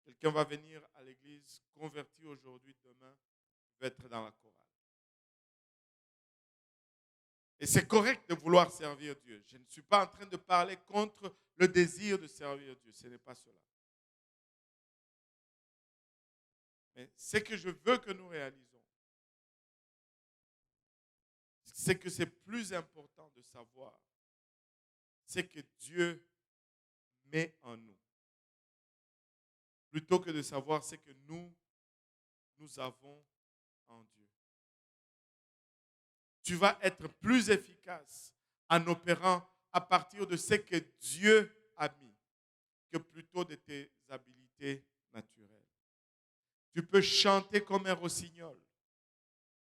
quelqu'un va venir à l'église, converti aujourd'hui, demain, va être dans la chorale. Et c'est correct de vouloir servir Dieu. Je ne suis pas en train de parler contre le désir de servir Dieu. Ce n'est pas cela. Mais ce que je veux que nous réalisons, c'est que c'est plus important de savoir, c'est que Dieu met en nous. Plutôt que de savoir ce que nous avons en Dieu. Tu vas être plus efficace en opérant à partir de ce que Dieu a mis que plutôt de tes habilités naturelles. Tu peux chanter comme un rossignol.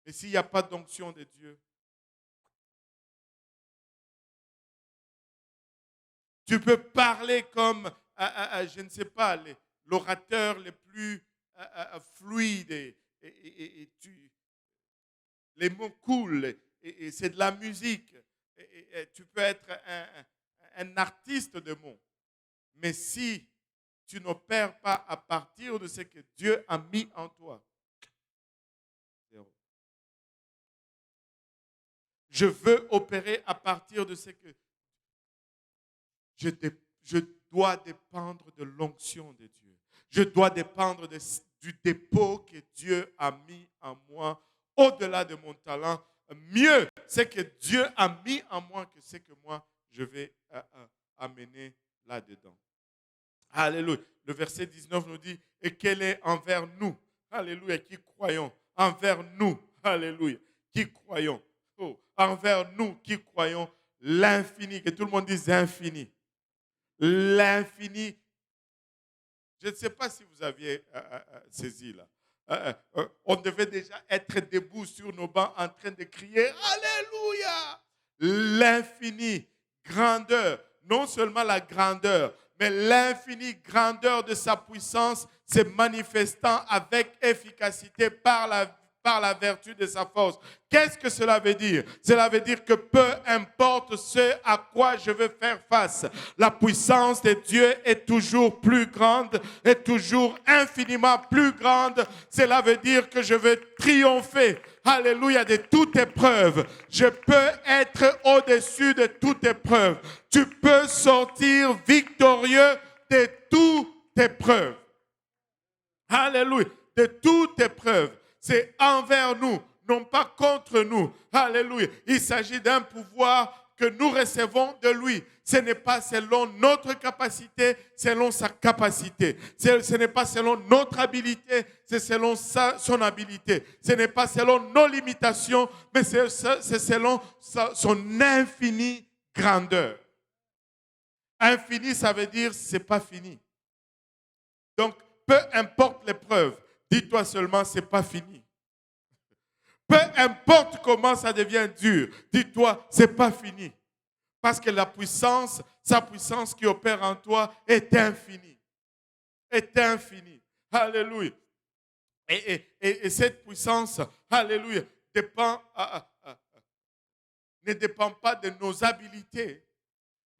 Mais s'il n'y a pas d'onction de Dieu, tu peux parler comme, je ne sais pas, l'orateur le plus fluide et les mots coulent et c'est de la musique. Et tu peux être un artiste de mots. Mais si tu n'opères pas à partir de ce que Dieu a mis en toi, zéro. Je veux opérer à partir de ce que je dois dépendre de l'onction de Dieu. Je dois dépendre du dépôt que Dieu a mis en moi, au-delà de mon talent. Mieux, c'est que Dieu a mis en moi que ce que moi, je vais amener là-dedans. Alléluia. Le verset 19 nous dit, et quel est envers nous, alléluia, qui croyons, envers nous, alléluia, qui croyons, envers nous qui croyons, l'infini, que tout le monde dise infini. L'infini. Je ne sais pas si vous aviez saisi là. On devait déjà être debout sur nos bancs en train de crier Alléluia! L'infini grandeur, non seulement la grandeur, mais l'infinie grandeur de sa puissance se manifestant avec efficacité par la vertu de sa force. Qu'est-ce que cela veut dire? Cela veut dire que peu importe ce à quoi je veux faire face, la puissance de Dieu est toujours plus grande, est toujours infiniment plus grande. Cela veut dire que je veux triompher, alléluia, de toute épreuve. Je peux être au-dessus de toute épreuve. Tu peux sortir victorieux de toute épreuve. Alléluia, de toute épreuve. C'est envers nous, non pas contre nous. Alléluia. Il s'agit d'un pouvoir que nous recevons de lui. Ce n'est pas selon notre capacité, selon sa capacité. Ce n'est pas selon notre habilité, c'est selon son habilité. Ce n'est pas selon nos limitations, mais c'est selon son infinie grandeur. Infini, ça veut dire c'est pas fini. Donc, peu importe l'épreuve, dis-toi seulement c'est pas fini. Peu importe comment ça devient dur, dis-toi c'est pas fini. Parce que la puissance, sa puissance qui opère en toi est infinie. Est infinie. Alléluia. Et cette puissance, alléluia, ne dépend pas de nos habilités,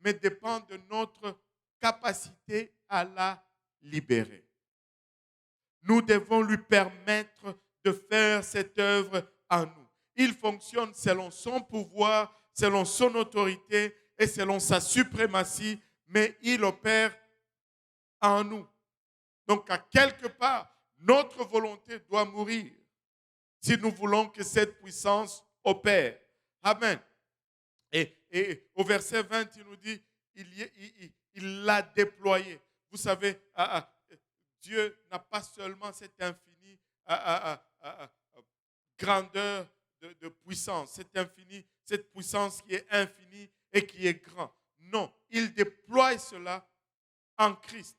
mais dépend de notre capacité à la libérer. Nous devons lui permettre de faire cette œuvre en nous. Il fonctionne selon son pouvoir, selon son autorité et selon sa suprématie, mais il opère en nous. Donc, à quelque part, notre volonté doit mourir si nous voulons que cette puissance opère. Amen. Et au verset 20, il nous dit, il l'a déployé. Vous savez, Dieu n'a pas seulement cette infinie grandeur de puissance, cette puissance qui est infinie et qui est grande. Non, il déploie cela en Christ.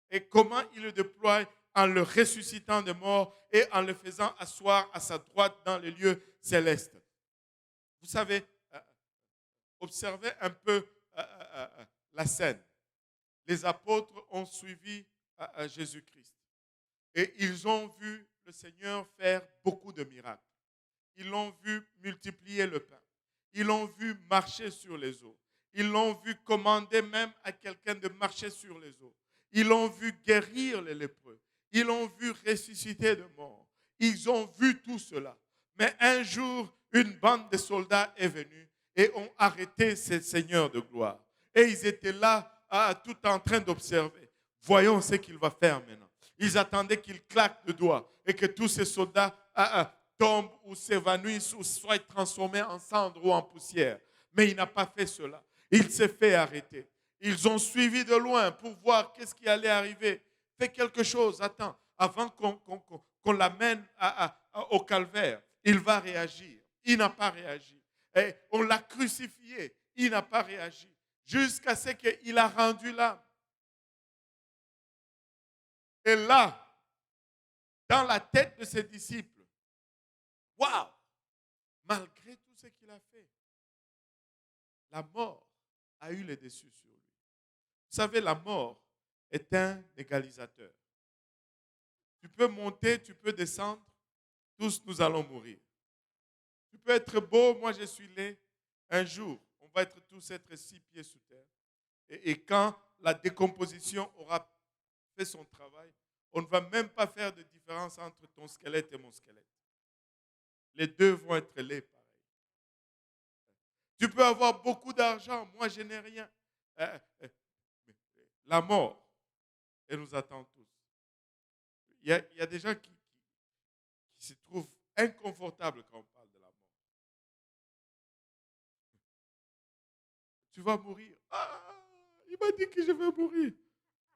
Et comment il le déploie? En le ressuscitant de mort et en le faisant asseoir à sa droite dans les lieux célestes. Vous savez, observez un peu la scène. Les apôtres ont suivi Jésus-Christ. Et ils ont vu le Seigneur faire beaucoup de miracles. Ils l'ont vu multiplier le pain. Ils l'ont vu marcher sur les eaux. Ils l'ont vu commander même à quelqu'un de marcher sur les eaux. Ils l'ont vu guérir les lépreux. Ils l'ont vu ressusciter de mort. Ils ont vu tout cela. Mais un jour, une bande de soldats est venue et ont arrêté ce Seigneur de gloire. Et ils étaient là, tout en train d'observer. Voyons ce qu'il va faire maintenant. Ils attendaient qu'il claque le doigt et que tous ces soldats tombent ou s'évanouissent ou soient transformés en cendres ou en poussière. Mais il n'a pas fait cela. Il s'est fait arrêter. Ils ont suivi de loin pour voir qu'est-ce qui allait arriver. Fais quelque chose, attends, avant qu'on l'amène au calvaire. Il va réagir. Il n'a pas réagi. Et on l'a crucifié. Il n'a pas réagi. Jusqu'à ce qu'il a rendu l'âme. Et là, dans la tête de ses disciples, waouh, malgré tout ce qu'il a fait, la mort a eu le dessus sur lui. Vous savez, la mort est un égalisateur. Tu peux monter, tu peux descendre, tous nous allons mourir. Tu peux être beau, moi je suis laid. Un jour, on va tous être 6 pieds sous terre. Et quand la décomposition aura fait son travail, on ne va même pas faire de différence entre ton squelette et mon squelette. Les deux vont être laids pareil. Tu peux avoir beaucoup d'argent, moi je n'ai rien. La mort, elle nous attend tous. Il y a des gens qui se trouvent inconfortables quand on parle de la mort. Tu vas mourir. Ah, il m'a dit que je vais mourir.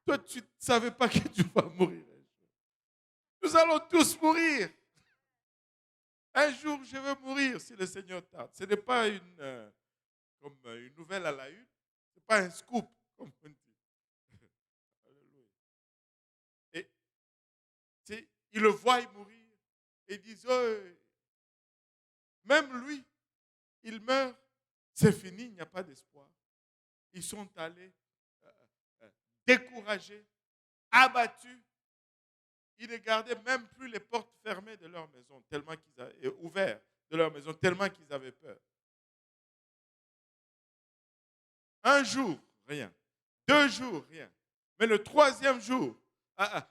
Toi, tu ne savais pas que tu vas mourir. Nous allons tous mourir. Un jour, je vais mourir si le Seigneur tarde. Ce n'est pas comme une nouvelle à la une. Ce n'est pas un scoop, comme on dit. Et ils le voient mourir. Et ils disent, oh, même lui, il meurt. C'est fini, il n'y a pas d'espoir. Ils sont allés découragés, abattus. Ils ne gardaient même plus les portes fermées de leur maison, tellement qu'ils avaient ouvert de leur maison, tellement qu'ils avaient peur. Un jour, rien. 2 jours, rien. Mais le 3e jour,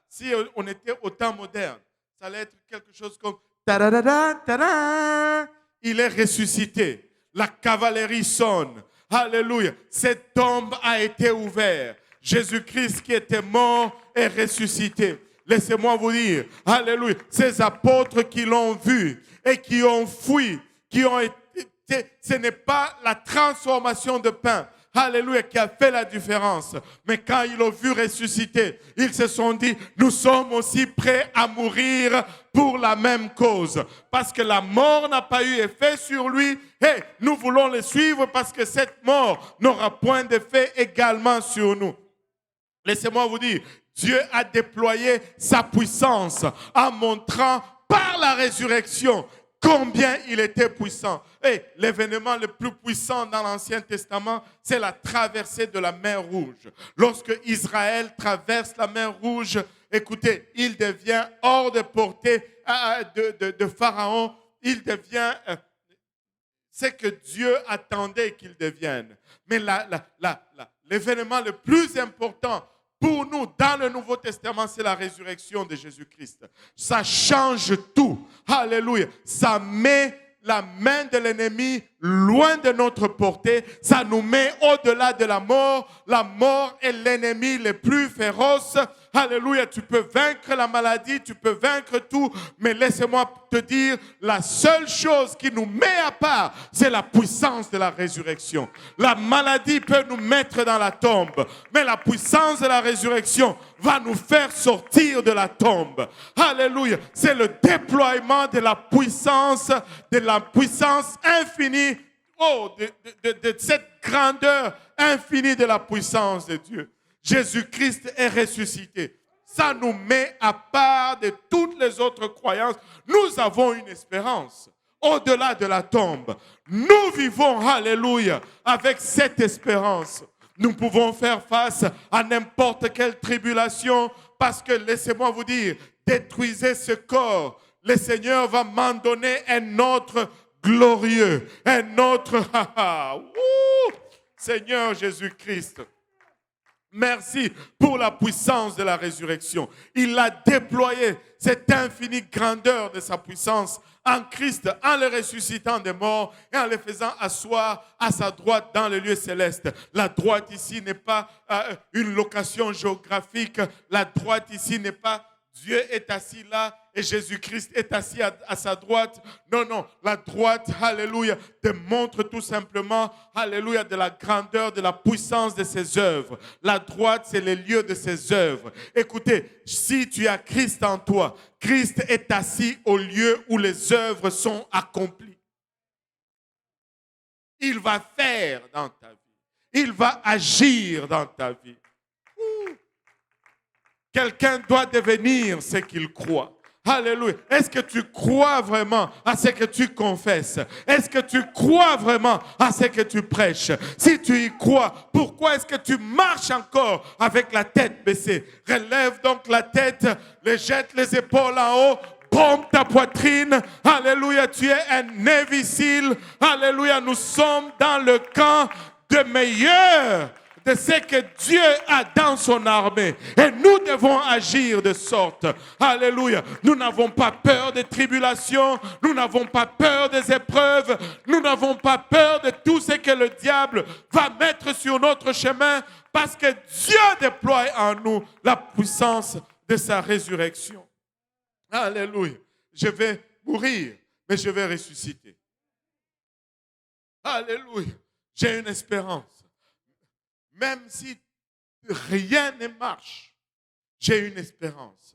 si on était au temps moderne, ça allait être quelque chose comme ta-da-da-da, ta-da, il est ressuscité. La cavalerie sonne. Alléluia. Cette tombe a été ouverte. Jésus-Christ qui était mort est ressuscité. Laissez-moi vous dire, alléluia, ces apôtres qui l'ont vu et qui ont fui, qui ont été, ce n'est pas la transformation de pain, alléluia, qui a fait la différence. Mais quand ils l'ont vu ressusciter, ils se sont dit, nous sommes aussi prêts à mourir pour la même cause. Parce que la mort n'a pas eu effet sur lui et nous voulons le suivre parce que cette mort n'aura point d'effet également sur nous. Laissez-moi vous dire, Dieu a déployé sa puissance en montrant par la résurrection combien il était puissant. Et l'événement le plus puissant dans l'Ancien Testament, c'est la traversée de la mer Rouge. Lorsque Israël traverse la mer Rouge, écoutez, il devient hors de portée de Pharaon. Il devient ce que Dieu attendait qu'il devienne. Mais l'événement le plus important pour nous, dans le Nouveau Testament, c'est la résurrection de Jésus-Christ. Ça change tout. Alléluia. Ça met la main de l'ennemi loin de notre portée. Ça nous met au-delà de la mort. La mort est l'ennemi le plus féroce. Alléluia. Tu peux vaincre la maladie, tu peux vaincre tout. Mais laissez-moi te dire, la seule chose qui nous met à part, c'est la puissance de la résurrection. La maladie peut nous mettre dans la tombe, mais la puissance de la résurrection va nous faire sortir de la tombe. Alléluia. C'est le déploiement de la puissance infinie, de cette grandeur infinie de la puissance de Dieu. Jésus-Christ est ressuscité. Ça nous met à part de toutes les autres croyances. Nous avons une espérance au-delà de la tombe. Nous vivons, alléluia, avec cette espérance. Nous pouvons faire face à n'importe quelle tribulation parce que, laissez-moi vous dire, détruisez ce corps. Le Seigneur va m'en donner un autre glorieux, un autre. Seigneur Jésus-Christ. Merci pour la puissance de la résurrection. Il a déployé cette infinie grandeur de sa puissance en Christ, en le ressuscitant des morts et en le faisant asseoir à sa droite dans le lieu céleste. La droite ici n'est pas une location géographique. La droite ici n'est pas Dieu est assis là et Jésus-Christ est assis à sa droite. Non, non, la droite, alléluia, démontre tout simplement, alléluia, de la grandeur, de la puissance de ses œuvres. La droite, c'est les lieux de ses œuvres. Écoutez, si tu as Christ en toi, Christ est assis au lieu où les œuvres sont accomplies. Il va faire dans ta vie. Il va agir dans ta vie. Quelqu'un doit devenir ce qu'il croit. Alléluia. Est-ce que tu crois vraiment à ce que tu confesses? Est-ce que tu crois vraiment à ce que tu prêches? Si tu y crois, pourquoi est-ce que tu marches encore avec la tête baissée? Relève donc la tête, jette les épaules en haut. Pompe ta poitrine. Alléluia, tu es un imbécile. Alléluia, nous sommes dans le camp de meilleurs de ce que Dieu a dans son armée. Et nous devons agir de sorte. Alléluia. Nous n'avons pas peur des tribulations. Nous n'avons pas peur des épreuves. Nous n'avons pas peur de tout ce que le diable va mettre sur notre chemin parce que Dieu déploie en nous la puissance de sa résurrection. Alléluia. Je vais mourir, mais je vais ressusciter. Alléluia. J'ai une espérance. Même si rien ne marche, j'ai une espérance.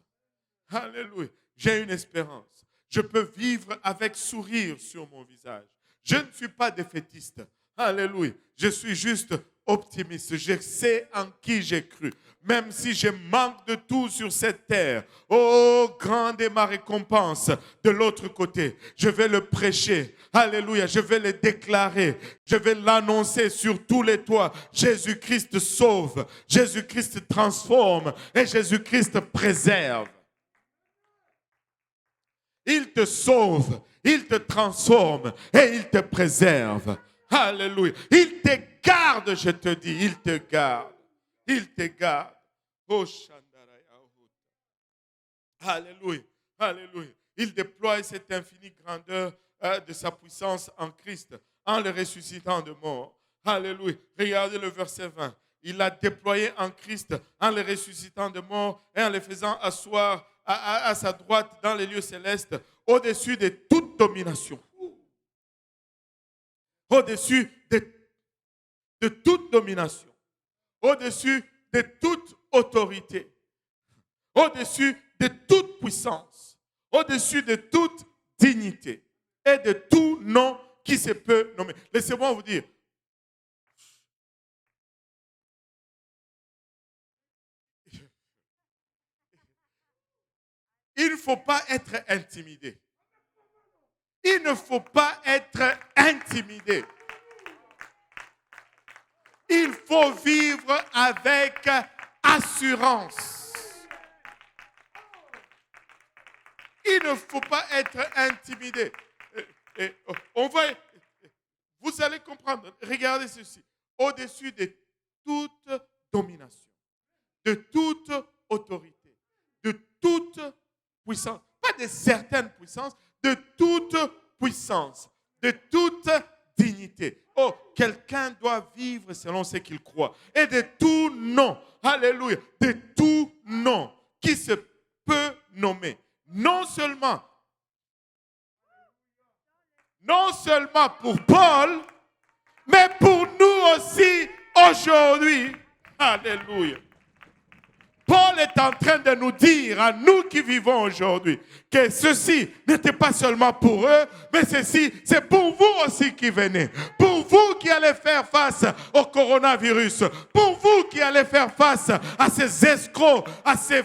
Alléluia. J'ai une espérance. Je peux vivre avec sourire sur mon visage. Je ne suis pas défaitiste. Alléluia. Je suis juste optimiste. Je sais en qui j'ai cru. Même si je manque de tout sur cette terre, oh, grande est ma récompense de l'autre côté. Je vais le prêcher. Alléluia. Je vais le déclarer. Je vais l'annoncer sur tous les toits. Jésus-Christ sauve. Jésus-Christ transforme. Et Jésus-Christ préserve. Il te sauve. Il te transforme. Et il te préserve. Alléluia. Il te garde, je te dis. Il te garde. Il te garde. Oh, alléluia. Alléluia. Il déploie cette infinie grandeur de sa puissance en Christ, en le ressuscitant de mort. Alléluia. Regardez le verset 20. Il l'a déployé en Christ, en le ressuscitant de mort et en le faisant asseoir à sa droite dans les lieux célestes, au-dessus de toute domination. Au-dessus de toute domination. Au-dessus de toute autorité, au-dessus de toute puissance, au-dessus de toute dignité et de tout nom qui se peut nommer. Laissez-moi vous dire, il ne faut pas être intimidé. Il ne faut pas être intimidé. Il faut vivre avec assurance. Il ne faut pas être intimidé. Vous allez comprendre. Regardez ceci. Au-dessus de toute domination, de toute autorité, de toute puissance, pas de certaines puissances, de toute puissance, de toute dignité. Oh, quelqu'un doit vivre selon ce qu'il croit. Et de tout nom, alléluia, de tout nom qui se peut nommer. Non seulement pour Paul, mais pour nous aussi aujourd'hui. Alléluia. Paul est en train de nous dire, à nous qui vivons aujourd'hui, que ceci n'était pas seulement pour eux, mais ceci, c'est pour vous aussi qui venez. Pour vous qui allez faire face au coronavirus. Pour vous qui allez faire face à ces escrocs, à ces...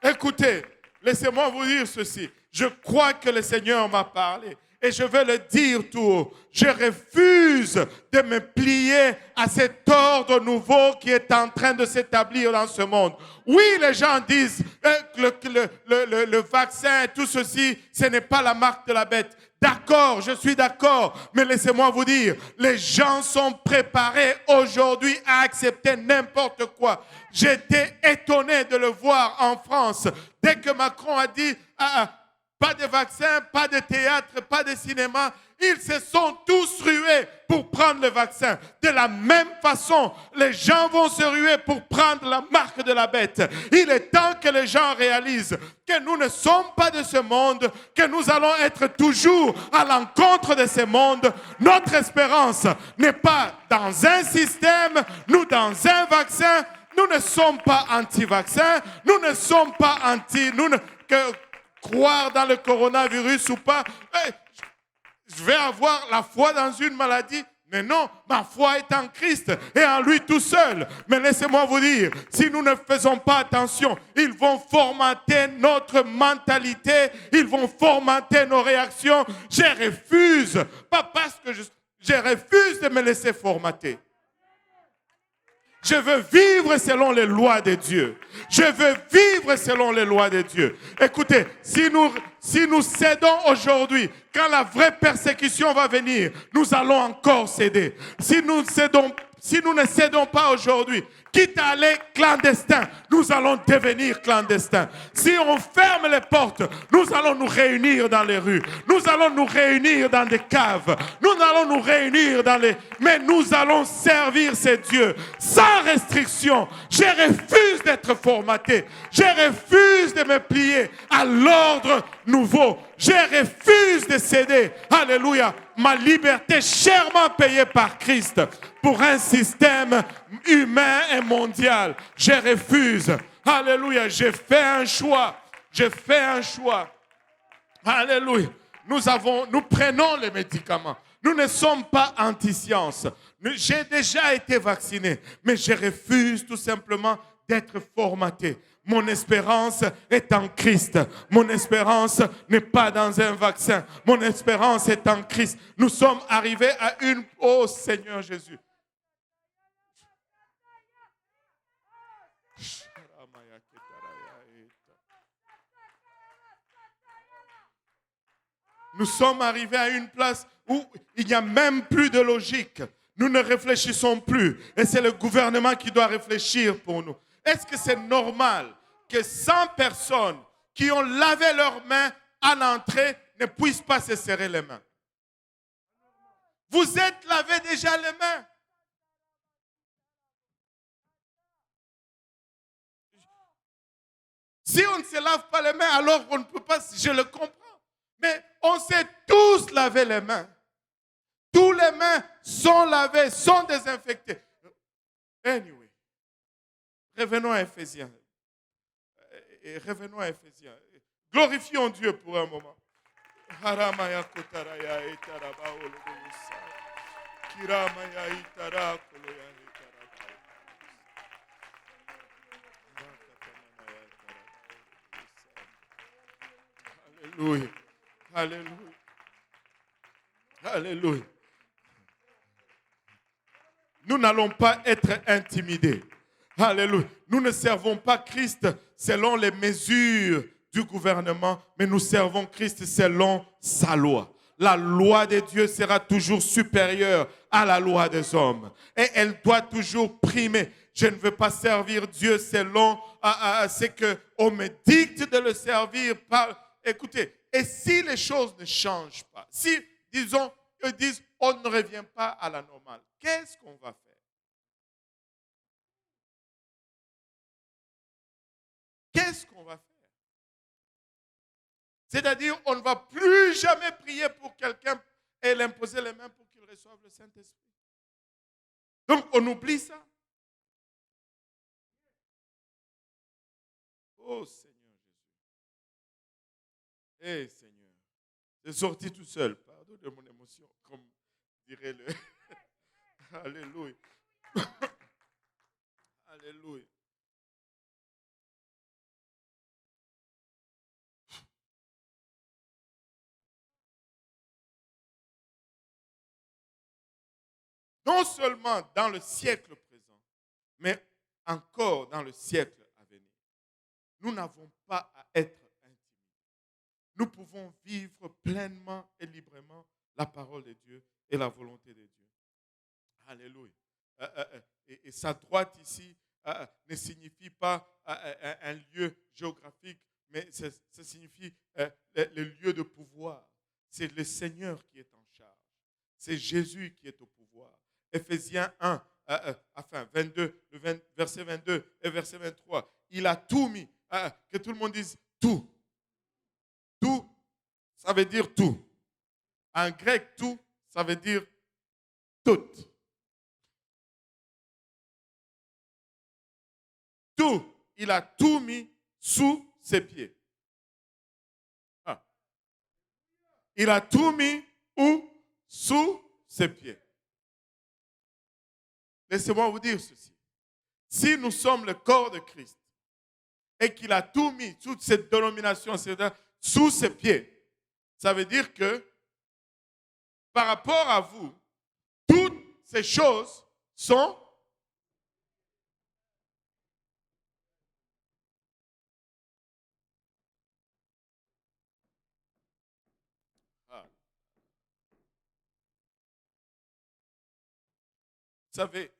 Écoutez, laissez-moi vous dire ceci. Je crois que le Seigneur m'a parlé. Et je vais le dire tout haut. Je refuse de me plier à cet ordre nouveau qui est en train de s'établir dans ce monde. Oui, les gens disent que le vaccin et tout ceci, ce n'est pas la marque de la bête. D'accord, je suis d'accord, mais laissez-moi vous dire, les gens sont préparés aujourd'hui à accepter n'importe quoi. J'étais étonné de le voir en France. Dès que Macron a dit Pas de vaccin, pas de théâtre, pas de cinéma. Ils se sont tous rués pour prendre le vaccin. De la même façon, les gens vont se ruer pour prendre la marque de la bête. Il est temps que les gens réalisent que nous ne sommes pas de ce monde, que nous allons être toujours à l'encontre de ce monde. Notre espérance n'est pas dans un système, nous dans un vaccin. Nous ne sommes pas anti-vaccins, nous ne sommes pas croire dans le coronavirus ou pas. Je vais avoir la foi dans une maladie. Mais non, ma foi est en Christ et en lui tout seul. Mais laissez-moi vous dire, si nous ne faisons pas attention, ils vont formater notre mentalité, ils vont formater nos réactions. Je refuse, pas parce que je refuse de me laisser formater. Je veux vivre selon les lois de Dieu. Je veux vivre selon les lois de Dieu. Écoutez, si nous cédons aujourd'hui, quand la vraie persécution va venir, nous allons encore céder. Si nous ne cédons pas aujourd'hui, quitte à aller clandestin, nous allons devenir clandestins. Si on ferme les portes, nous allons nous réunir dans les rues. Nous allons nous réunir dans des caves. Nous allons nous réunir mais nous allons servir ces dieux sans restriction. Je refuse d'être formaté. Je refuse de me plier à l'ordre nouveau. Je refuse de céder. Alléluia. Ma liberté chèrement payée par Christ pour un système humain et mondial. Je refuse. Alléluia. J'ai fait un choix. J'ai fait un choix. Alléluia. Nous prenons les médicaments. Nous ne sommes pas anti-science. J'ai déjà été vacciné, mais je refuse tout simplement d'être formaté. Mon espérance est en Christ. Mon espérance n'est pas dans un vaccin. Mon espérance est en Christ. Nous sommes arrivés à une... Oh Seigneur Jésus. Nous sommes arrivés à une place où il n'y a même plus de logique. Nous ne réfléchissons plus. Et c'est le gouvernement qui doit réfléchir pour nous. Est-ce que c'est normal que 100 personnes qui ont lavé leurs mains à l'entrée ne puissent pas se serrer les mains? Vous êtes lavé déjà les mains. Si on ne se lave pas les mains, alors on ne peut pas, je le comprends. Mais on s'est tous lavé les mains. Tous les mains sont lavées, sont désinfectées. Anyway, revenons à Éphésiens. Glorifions Dieu pour un moment. Alléluia. Alléluia. Alléluia. Nous n'allons pas être intimidés. Alléluia. Nous ne servons pas Christ selon les mesures du gouvernement, mais nous servons Christ selon sa loi. La loi de Dieu sera toujours supérieure à la loi des hommes. Et elle doit toujours primer. Je ne veux pas servir Dieu selon ce qu'on me dicte de le servir. Écoutez, et si les choses ne changent pas, si, disons, ils disent, on ne revient pas à la normale, qu'est-ce qu'on va faire? Qu'est-ce qu'on va faire? C'est-à-dire, on ne va plus jamais prier pour quelqu'un et l'imposer les mains pour qu'il reçoive le Saint-Esprit. Donc, on oublie ça. Oh Seigneur Jésus. Eh Seigneur, j'ai sorti tout seul. Pardon de mon émotion, comme dirait le... Alléluia. Alléluia. Non seulement dans le siècle présent, mais encore dans le siècle à venir. Nous n'avons pas à être intimidés. Nous pouvons vivre pleinement et librement la parole de Dieu et la volonté de Dieu. Alléluia. Et sa droite ici ne signifie pas un lieu géographique, mais ça signifie le lieu de pouvoir. C'est le Seigneur qui est en charge. C'est Jésus qui est au pouvoir. Éphésiens 1, enfin 22, verset 22 et verset 23. Il a tout mis. Que tout le monde dise tout. Tout, ça veut dire tout. En grec, tout, ça veut dire tout. Tout. Il a tout mis sous ses pieds. Il a tout mis où? Sous ses pieds. Laissez-moi vous dire ceci. Si nous sommes le corps de Christ et qu'il a tout mis, toute cette dénomination, sous ses pieds, ça veut dire que par rapport à vous, toutes ces choses sont vous savez,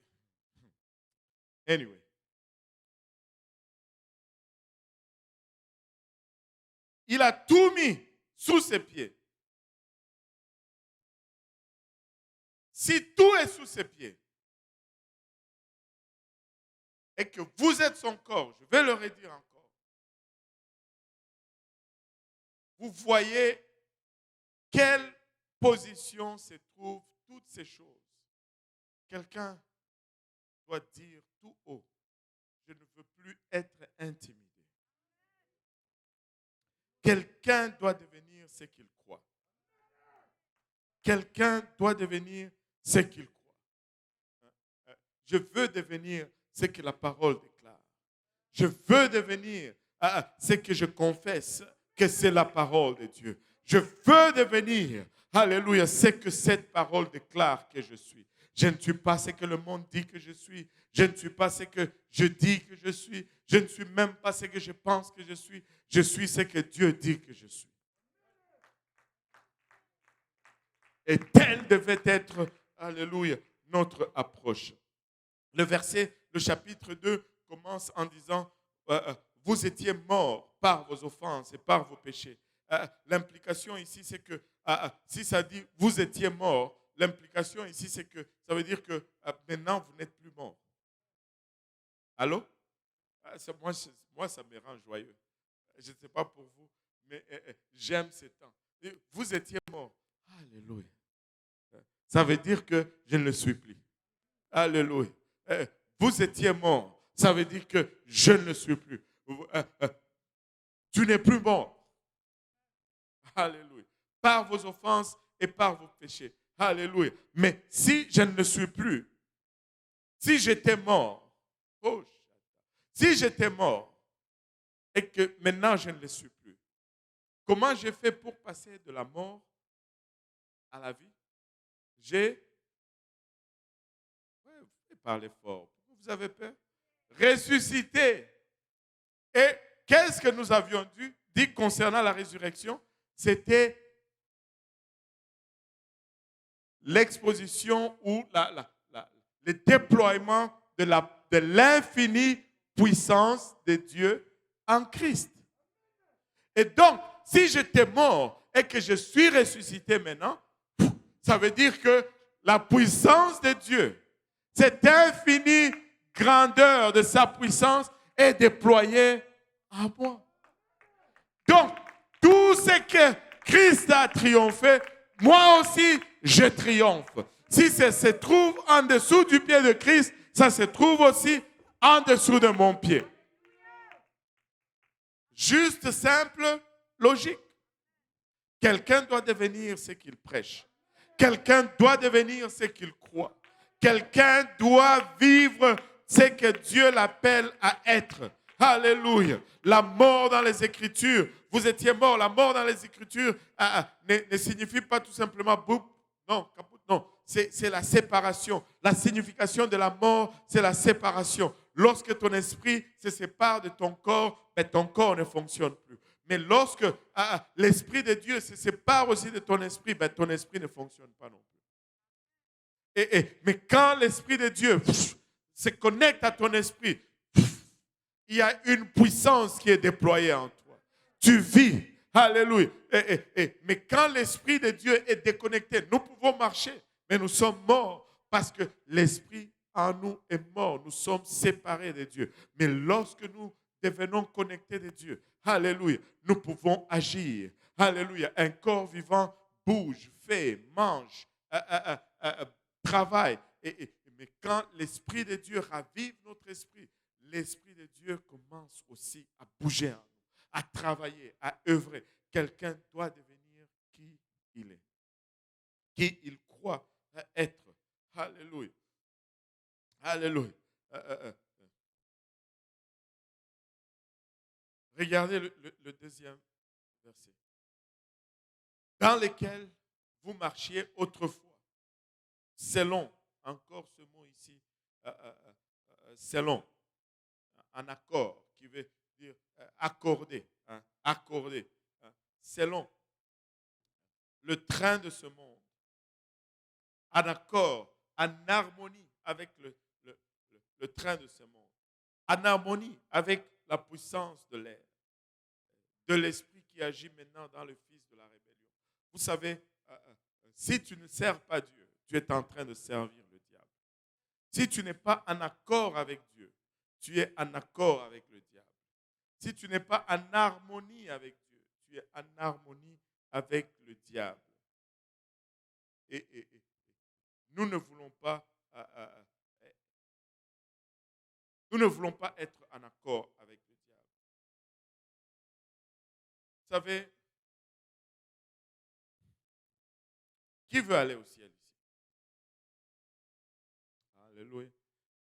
anyway. Il a tout mis sous ses pieds. Si tout est sous ses pieds et que vous êtes son corps, je vais le redire encore, vous voyez quelle position se trouvent toutes ces choses. Quelqu'un doit dire tout haut, je ne veux plus être intimidé. Quelqu'un doit devenir ce qu'il croit. Quelqu'un doit devenir ce qu'il croit. Je veux devenir ce que la parole déclare. Je veux devenir ce que je confesse que c'est la parole de Dieu. Je veux devenir, alléluia, ce que cette parole déclare que je suis. Je ne suis pas ce que le monde dit que je suis. Je ne suis pas ce que je dis que je suis. Je ne suis même pas ce que je pense que je suis. Je suis ce que Dieu dit que je suis. Et telle devait être, alléluia, notre approche. Le chapitre 2 commence en disant, vous étiez morts par vos offenses et par vos péchés. L'implication ici, c'est que si ça dit, vous étiez morts, l'implication ici, c'est que ça veut dire que maintenant, vous n'êtes plus morts. Allô? Moi, ça me rend joyeux. Je ne sais pas pour vous, mais j'aime ces temps. Vous étiez morts. Alléluia. Ça veut dire que je ne le suis plus. Alléluia. Vous étiez mort. Ça veut dire que je ne le suis plus. Tu n'es plus mort. Alléluia. Par vos offenses et par vos péchés. Alléluia. Mais si je ne le suis plus, si j'étais mort, si j'étais mort et que maintenant je ne le suis plus, comment j'ai fait pour passer de la mort à la vie? J'ai parlé fort. Pourquoi vous avez peur? Ressuscité. Et qu'est-ce que nous avions dit concernant la résurrection? C'était l'exposition ou le déploiement de l'infinie puissance de Dieu en Christ. Et donc, si j'étais mort et que je suis ressuscité maintenant, ça veut dire que la puissance de Dieu, cette infinie grandeur de sa puissance est déployée en moi. Donc, tout ce que Christ a triomphé, moi aussi, je triomphe. Si ça se trouve en dessous du pied de Christ, ça se trouve aussi en dessous de mon pied. Juste, simple, logique. Quelqu'un doit devenir ce qu'il prêche. Quelqu'un doit devenir ce qu'il croit. Quelqu'un doit vivre ce que Dieu l'appelle à être. Alléluia. La mort dans les Écritures. Vous étiez mort. La mort dans les Écritures ne signifie pas tout simplement boum. Non, caput, non. C'est la séparation. La signification de la mort, c'est la séparation. Lorsque ton esprit se sépare de ton corps, ben ton corps ne fonctionne plus. Mais lorsque l'Esprit de Dieu se sépare aussi de ton esprit, ben ton esprit ne fonctionne pas non plus. Mais quand l'Esprit de Dieu se connecte à ton esprit, il y a une puissance qui est déployée en toi. Tu vis. Alléluia. Mais quand l'Esprit de Dieu est déconnecté, nous pouvons marcher, mais nous sommes morts parce que l'Esprit en nous est mort. Nous sommes séparés de Dieu. Mais lorsque nous devenons connectés de Dieu, alléluia, nous pouvons agir. Alléluia. Un corps vivant bouge, fait, mange, travaille. Mais quand l'Esprit de Dieu ravive notre esprit, l'Esprit de Dieu commence aussi à bouger en nous, à travailler, à œuvrer. Quelqu'un doit devenir qui il est, qui il croit être. Alléluia. Alléluia. Regardez le deuxième verset. Dans lequel vous marchiez autrefois, selon, encore ce mot ici, selon, en accord, qui veut dire accorder, accorder, selon le train de ce monde, en accord, en harmonie avec le train de ce monde, en harmonie avec la puissance de l'air, de l'esprit qui agit maintenant dans le Fils de la rébellion. Vous savez, si tu ne sers pas Dieu, tu es en train de servir le diable. Si tu n'es pas en accord avec Dieu, tu es en accord avec le diable. Si tu n'es pas en harmonie avec Dieu, tu es en harmonie avec le diable. Et nous ne voulons pas, être en accord avec le diable. Vous savez, qui veut aller au ciel ici? Alléluia.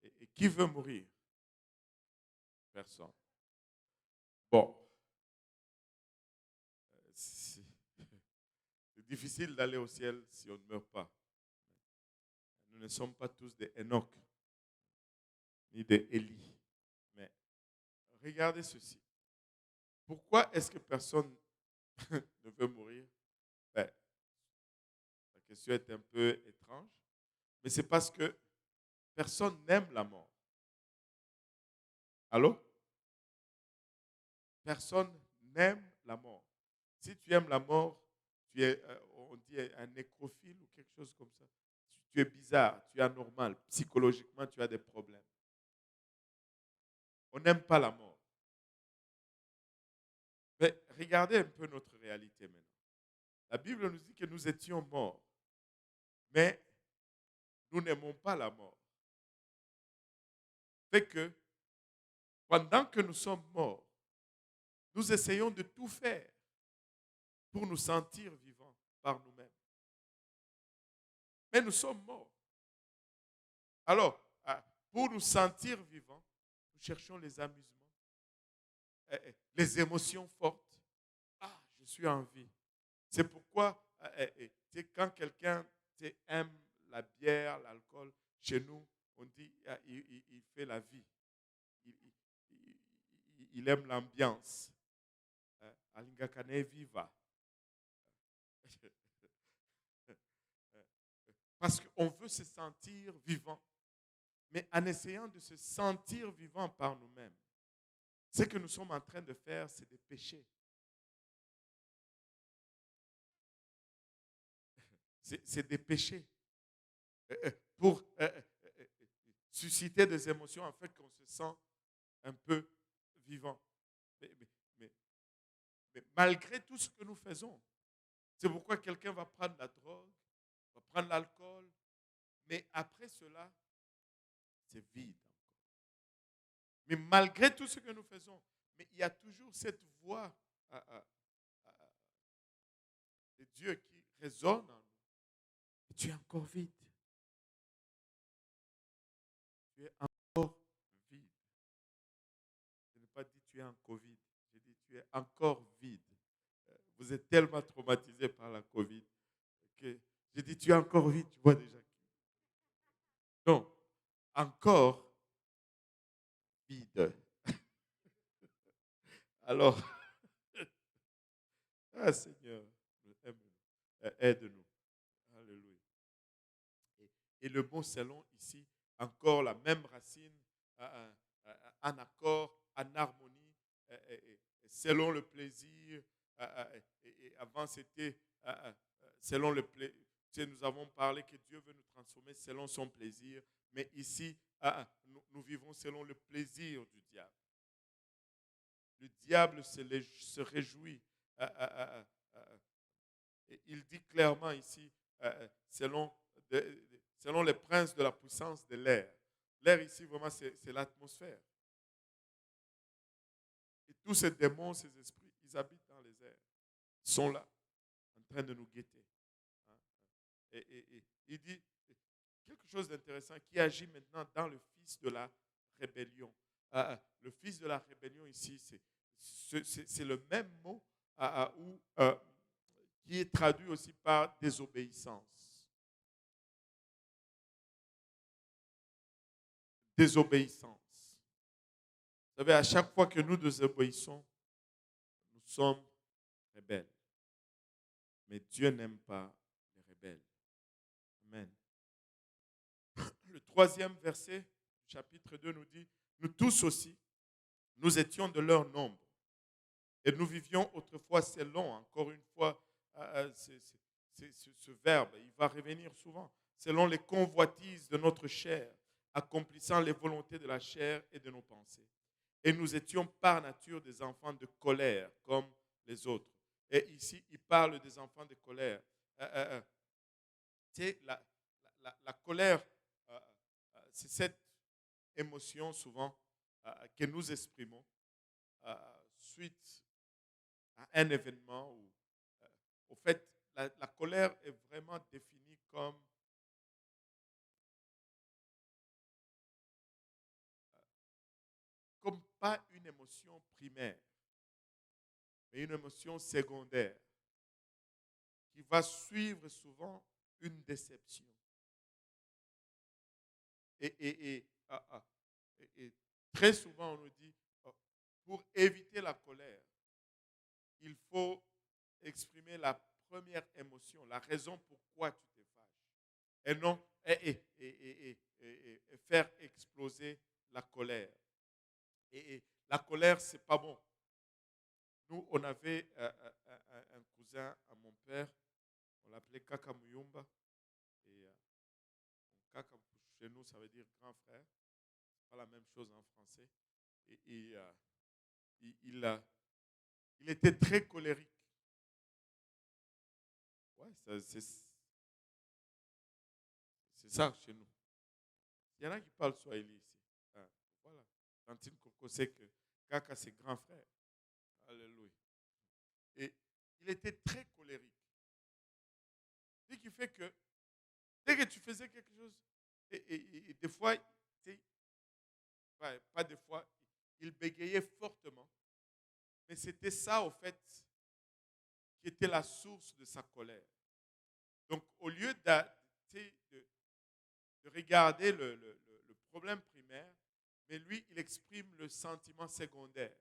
Et qui veut mourir? Personne. Bon, c'est difficile d'aller au ciel si on ne meurt pas. Nous ne sommes pas tous des Enoch, ni des Élie. Mais regardez ceci. Pourquoi est-ce que personne ne veut mourir? Ben, la question est un peu étrange, mais c'est parce que personne n'aime la mort. Allô? Personne n'aime la mort. Si tu aimes la mort, tu es, on dit un nécrophile ou quelque chose comme ça. Tu es bizarre, tu es anormal. Psychologiquement, tu as des problèmes. On n'aime pas la mort. Mais regardez un peu notre réalité maintenant. La Bible nous dit que nous étions morts, mais nous n'aimons pas la mort. Fait que pendant que nous sommes morts, nous essayons de tout faire pour nous sentir vivants par nous-mêmes. Mais nous sommes morts. Alors, pour nous sentir vivants, nous cherchons les amusements, les émotions fortes. Ah, je suis en vie. C'est pourquoi, quand quelqu'un aime la bière, l'alcool, chez nous, on dit il fait la vie. Il aime l'ambiance. Alingakane viva. Parce qu'on veut se sentir vivant. Mais en essayant de se sentir vivant par nous-mêmes, ce que nous sommes en train de faire, c'est de pécher. C'est des péchés. Pour susciter des émotions, en fait, qu'on se sent un peu vivant. Mais malgré tout ce que nous faisons, c'est pourquoi quelqu'un va prendre la drogue, va prendre l'alcool, mais après cela, c'est vide encore. Mais malgré tout ce que nous faisons, mais il y a toujours cette voix de Dieu qui résonne en nous. Et tu es encore vide. Tu es encore vide. Je n'ai pas dit tu es en Covid. J'ai dit tu es encore vide. Vous êtes tellement traumatisé par la Covid que j'ai dit tu es encore vide. Tu vois déjà. Non, encore vide. Alors, Seigneur, aide-nous. Alléluia. Et le mot selon ici, encore la même racine, en accord, en harmonie, selon le plaisir. Et avant, c'était selon le plaisir. Nous avons parlé que Dieu veut nous transformer selon son plaisir. Mais ici, nous vivons selon le plaisir du diable. Le diable se réjouit. Et il dit clairement ici, selon les princes de la puissance de l'air. L'air ici, vraiment, c'est l'atmosphère. Et tous ces démons, ces esprits, ils habitent dans les airs. Ils sont là, en train de nous guetter. Et il dit quelque chose d'intéressant qui agit maintenant dans le fils de la rébellion. Le fils de la rébellion ici, c'est le même mot qui est traduit aussi par désobéissance. Désobéissance. Vous savez, à chaque fois que nous désobéissons, nous sommes rebelles. Mais Dieu n'aime pas les rebelles. Amen. Le 3e verset du chapitre 2 nous dit, nous tous aussi, nous étions de leur nombre. Et nous vivions autrefois, c'est long, encore une fois, ce verbe, il va revenir souvent, selon les convoitises de notre chair, accomplissant les volontés de la chair et de nos pensées. Et nous étions par nature des enfants de colère, comme les autres. Et ici, il parle des enfants de colère. C'est la colère, c'est cette émotion souvent que nous exprimons suite à un événement où, au fait, la colère est vraiment définie comme pas une émotion primaire, mais une émotion secondaire qui va suivre souvent une déception. Et très souvent, on nous dit, pour éviter la colère, il faut exprimer la première émotion, la raison pourquoi tu te fâches. Et non, et faire exploser la colère. Et la colère, c'est pas bon. Nous, on avait un cousin à mon père, on l'appelait Kaka Muyumba. Et Kaka, chez nous, ça veut dire grand frère. C'est pas la même chose en français. Et il était très colérique. Ouais, c'est ça chez nous. Il y en a qui parlent swahili ici. Voilà. Tantine Coco sait que Kaka, c'est grand frère. Alléluia. Et il était très colérique. Ce qui fait que dès que tu faisais quelque chose, et des fois, pas des fois, il bégayait fortement. Mais c'était ça, au fait, qui était la source de sa colère. Donc, au lieu de regarder le problème primaire, mais lui, il exprime le sentiment secondaire.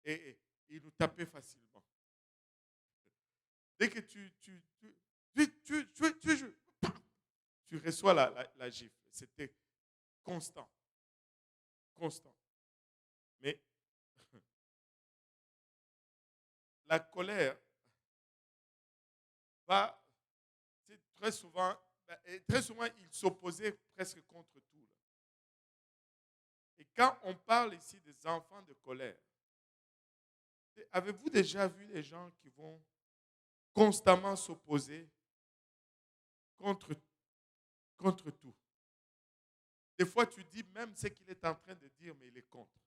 Et il nous tapait facilement. Dès que tu reçois la gifle. C'était constant. Constant. Mais la colère va très souvent, il s'opposait presque contre tout. Et quand on parle ici des enfants de colère, avez-vous déjà vu des gens qui vont constamment s'opposer contre tout? Des fois, tu dis même ce qu'il est en train de dire, mais il est contre.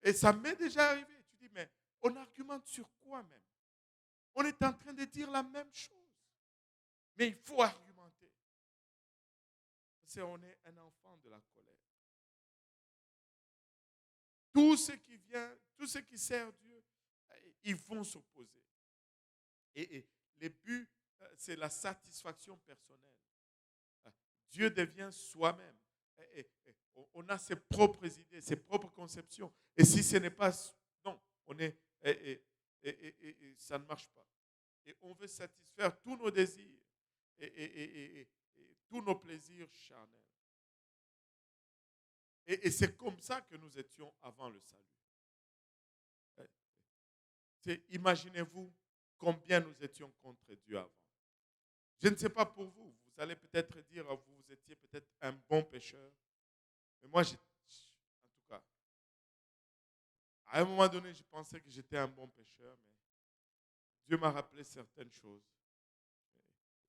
Et ça m'est déjà arrivé. Tu dis, mais on argumente sur quoi même? On est en train de dire la même chose. Mais il faut argumenter. Parce qu'on est un enfant de la colère. Tout ce qui vient, tout ce qui sert Dieu, ils vont s'opposer. Et le but, c'est la satisfaction personnelle. Dieu devient soi-même. On a ses propres idées, ses propres conceptions. Et si ce n'est pas... Non, on est... ça ne marche pas. Et on veut satisfaire tous nos désirs et tous nos plaisirs charnels. Et c'est comme ça que nous étions avant le salut. Imaginez-vous combien nous étions contre Dieu avant. Je ne sais pas pour vous. Vous allez peut-être dire, vous étiez peut-être un bon pécheur. Mais moi, en tout cas, à un moment donné, je pensais que j'étais un bon pécheur. Mais Dieu m'a rappelé certaines choses.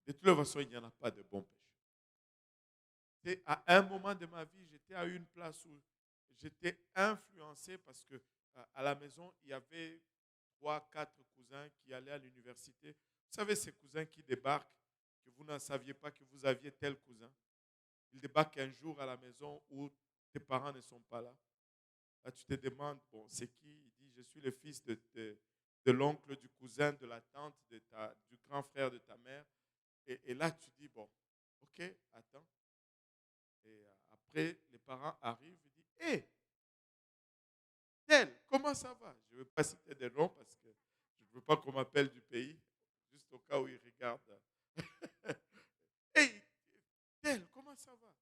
De toute façon, il n'y en a pas de bons pécheurs. À un moment de ma vie, j'étais à une place où j'étais influencé parce que à la maison, il y avait 3, 4 cousins qui allaient à l'université. Vous savez, ces cousins qui débarquent, que vous n'en saviez pas que vous aviez tel cousin. Ils débarquent un jour à la maison où tes parents ne sont pas là. Là, tu te demandes, bon, c'est qui? Il dit, je suis le fils de l'oncle, du cousin, de la tante, du grand frère de ta mère. Et là, tu dis, bon, ok, attends. Et après, les parents arrivent et disent, hé, tel, comment ça va? Je ne veux pas citer des noms parce que je ne veux pas qu'on m'appelle du pays, juste au cas où ils regardent. Hé, tel, comment ça va?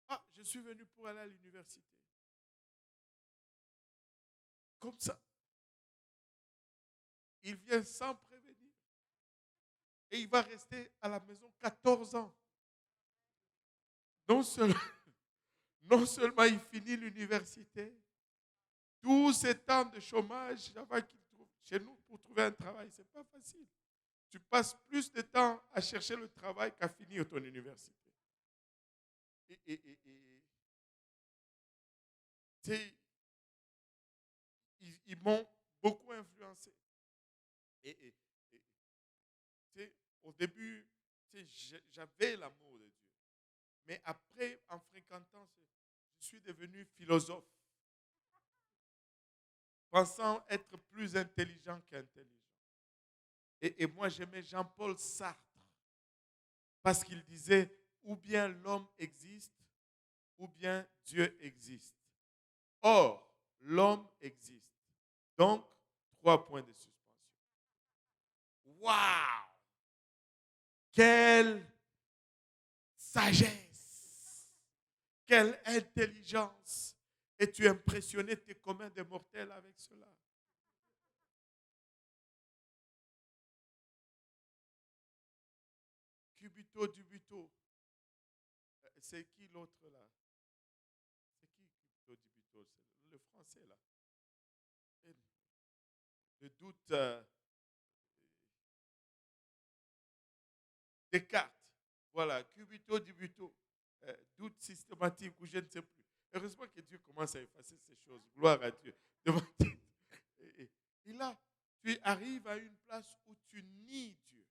Ah, je suis venu pour aller à l'université. Comme ça. Il vient sans prévenir. Et il va rester à la maison 14 ans. Non seulement, non seulement il finit l'université, tous ces temps de chômage avant qu'il trouve chez nous pour trouver un travail, ce n'est pas facile. Tu passes plus de temps à chercher le travail qu'à finir ton université. Et ils m'ont beaucoup influencé. Et, au début, j'avais l'amour de Dieu. Mais après, en fréquentant, je suis devenu philosophe, pensant être plus intelligent qu'intelligent. Et moi, j'aimais Jean-Paul Sartre, parce qu'il disait, ou bien l'homme existe, ou bien Dieu existe. Or, l'homme existe. Donc, 3 points de suspension. Waouh! Quelle sagesse! Quelle intelligence! Et tu impressionnais tes communs des mortels avec cela. Cubito Dubito. C'est qui l'autre là? C'est qui Cubito Dubito? C'est le français là. Le doute Descartes. Voilà, Cubito Dubito. Doute systématique ou je ne sais plus. Heureusement que Dieu commence à effacer ces choses. Gloire à Dieu. Et là, tu arrives à une place où tu nies Dieu.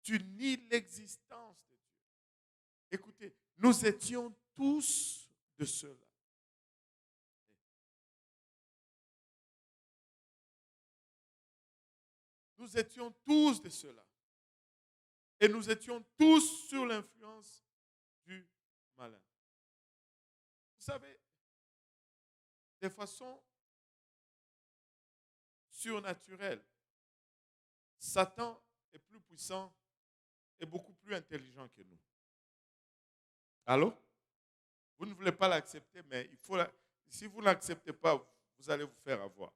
Tu nies l'existence de Dieu. Écoutez, nous étions tous de cela. Nous étions tous de cela. Et nous étions tous sur l'influence du malin. Vous savez, de façon surnaturelle, Satan est plus puissant et beaucoup plus intelligent que nous. Allô? Vous ne voulez pas l'accepter, mais si vous ne l'acceptez pas, vous allez vous faire avoir.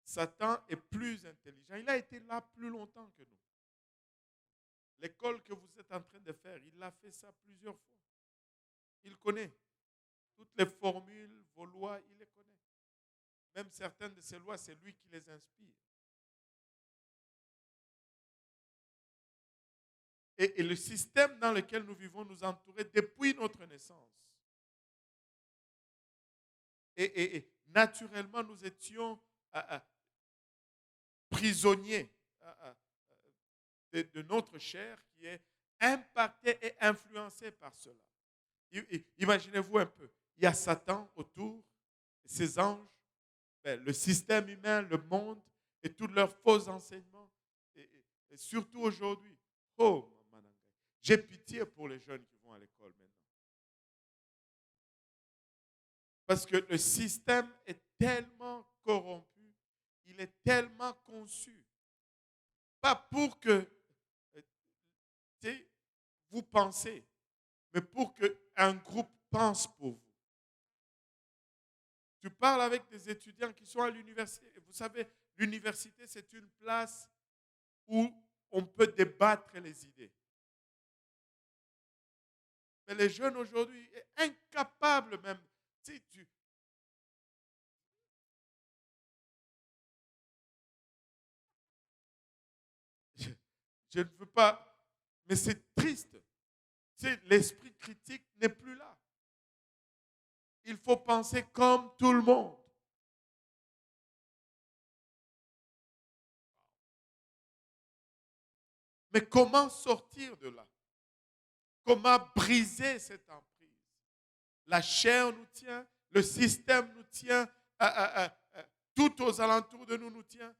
Satan est plus intelligent. Il a été là plus longtemps que nous. L'école que vous êtes en train de faire, il a fait ça plusieurs fois. Il connaît toutes les formules, vos lois, il les connaît. Même certaines de ces lois, c'est lui qui les inspire. Et le système dans lequel nous vivons nous entourait depuis notre naissance. Et naturellement, nous étions prisonniers de notre chair qui est impactée et influencée par cela. Imaginez-vous un peu, il y a Satan autour, ses anges, le système humain, le monde et tous leurs faux enseignements. Et surtout aujourd'hui, oh, j'ai pitié pour les jeunes qui vont à l'école maintenant. Parce que le système est tellement corrompu, il est tellement conçu. Pas pour que vous pensez, mais pour qu'un groupe pense pour vous. Tu parles avec des étudiants qui sont à l'université. Vous savez, l'université, c'est une place où on peut débattre les idées. Mais les jeunes aujourd'hui sont incapables même. Si tu... je ne veux pas, mais c'est triste. L'esprit critique n'est plus là. Il faut penser comme tout le monde. Mais comment sortir de là? Comment briser cette emprise? La chair nous tient, le système nous tient, tout aux alentours de nous nous tient.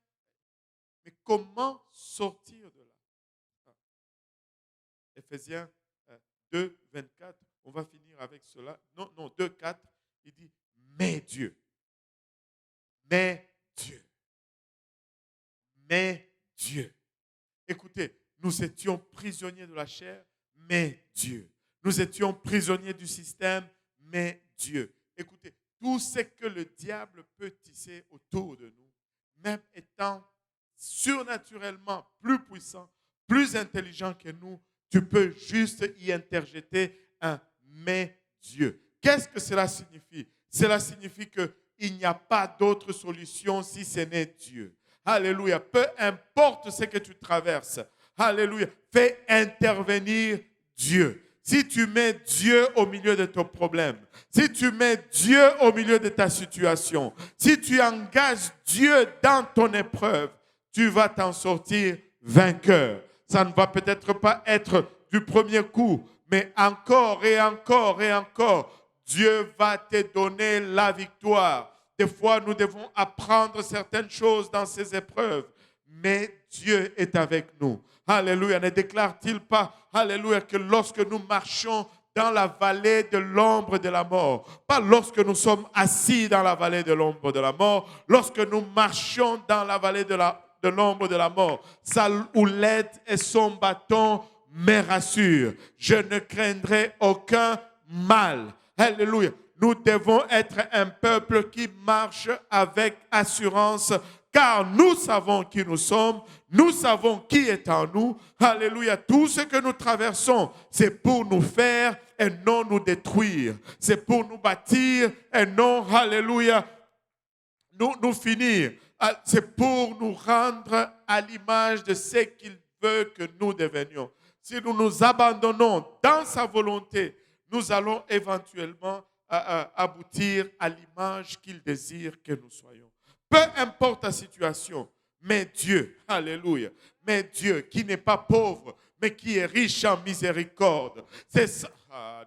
Mais comment sortir de là? Éphésiens 2, 24, on va finir avec cela. Non, 2, 4, il dit, mais Dieu, mais Dieu. Écoutez, nous étions prisonniers de la chair, mais Dieu. Nous étions prisonniers du système, mais Dieu. Écoutez, tout ce que le diable peut tisser autour de nous, même étant surnaturellement plus puissant, plus intelligent que nous, tu peux juste y interjeter un mais Dieu. Qu'est-ce que cela signifie? Cela signifie qu'il n'y a pas d'autre solution si ce n'est Dieu. Alléluia. Peu importe ce que tu traverses. Alléluia. Fais intervenir Dieu. Si tu mets Dieu au milieu de ton problème, si tu mets Dieu au milieu de ta situation, si tu engages Dieu dans ton épreuve, tu vas t'en sortir vainqueur. Ça ne va peut-être pas être du premier coup, mais encore et encore et encore, Dieu va te donner la victoire. Des fois, nous devons apprendre certaines choses dans ces épreuves, mais Dieu est avec nous. Alléluia. Ne déclare-t-il pas, alléluia, que lorsque nous marchons dans la vallée de l'ombre de la mort, pas lorsque nous sommes assis dans la vallée de l'ombre de la mort, lorsque nous marchons dans la vallée de l'ombre de la mort, sa houlette et son bâton me rassurent. Je ne craindrai aucun mal. Alléluia. Nous devons être un peuple qui marche avec assurance, car nous savons qui nous sommes, nous savons qui est en nous. Alléluia. Tout ce que nous traversons, c'est pour nous faire et non nous détruire. C'est pour nous bâtir et non, alléluia, nous finir. C'est pour nous rendre à l'image de ce qu'il veut que nous devenions. Si nous nous abandonnons dans sa volonté, nous allons éventuellement aboutir à l'image qu'il désire que nous soyons. Peu importe la situation, mais Dieu, alléluia, mais Dieu qui n'est pas pauvre, mais qui est riche en miséricorde. C'est ça.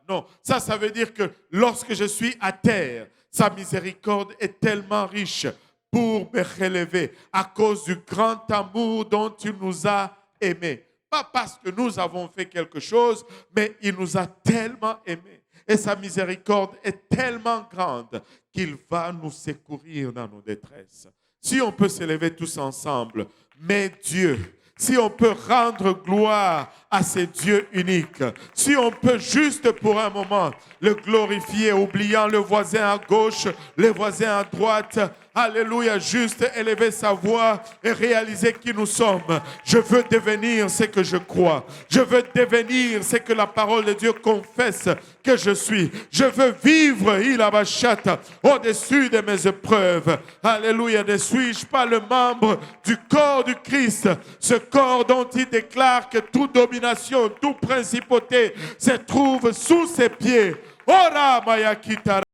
Non, ça veut dire que lorsque je suis à terre, sa miséricorde est tellement riche pour me relever à cause du grand amour dont il nous a aimés. Pas parce que nous avons fait quelque chose, mais il nous a tellement aimés. Et sa miséricorde est tellement grande qu'il va nous secourir dans nos détresses. Si on peut s'élever tous ensemble, mais Dieu, si on peut rendre gloire à ce Dieu unique, si on peut juste pour un moment le glorifier, oubliant le voisin à gauche, le voisin à droite, alléluia, juste élever sa voix et réaliser qui nous sommes. Je veux devenir ce que je crois. Je veux devenir ce que la parole de Dieu confesse que je suis. Je veux vivre, au-dessus de mes épreuves. Alléluia, ne suis-je pas le membre du corps du Christ, ce corps dont il déclare que toute domination, toute principauté se trouve sous ses pieds. Ora Maya Kitara.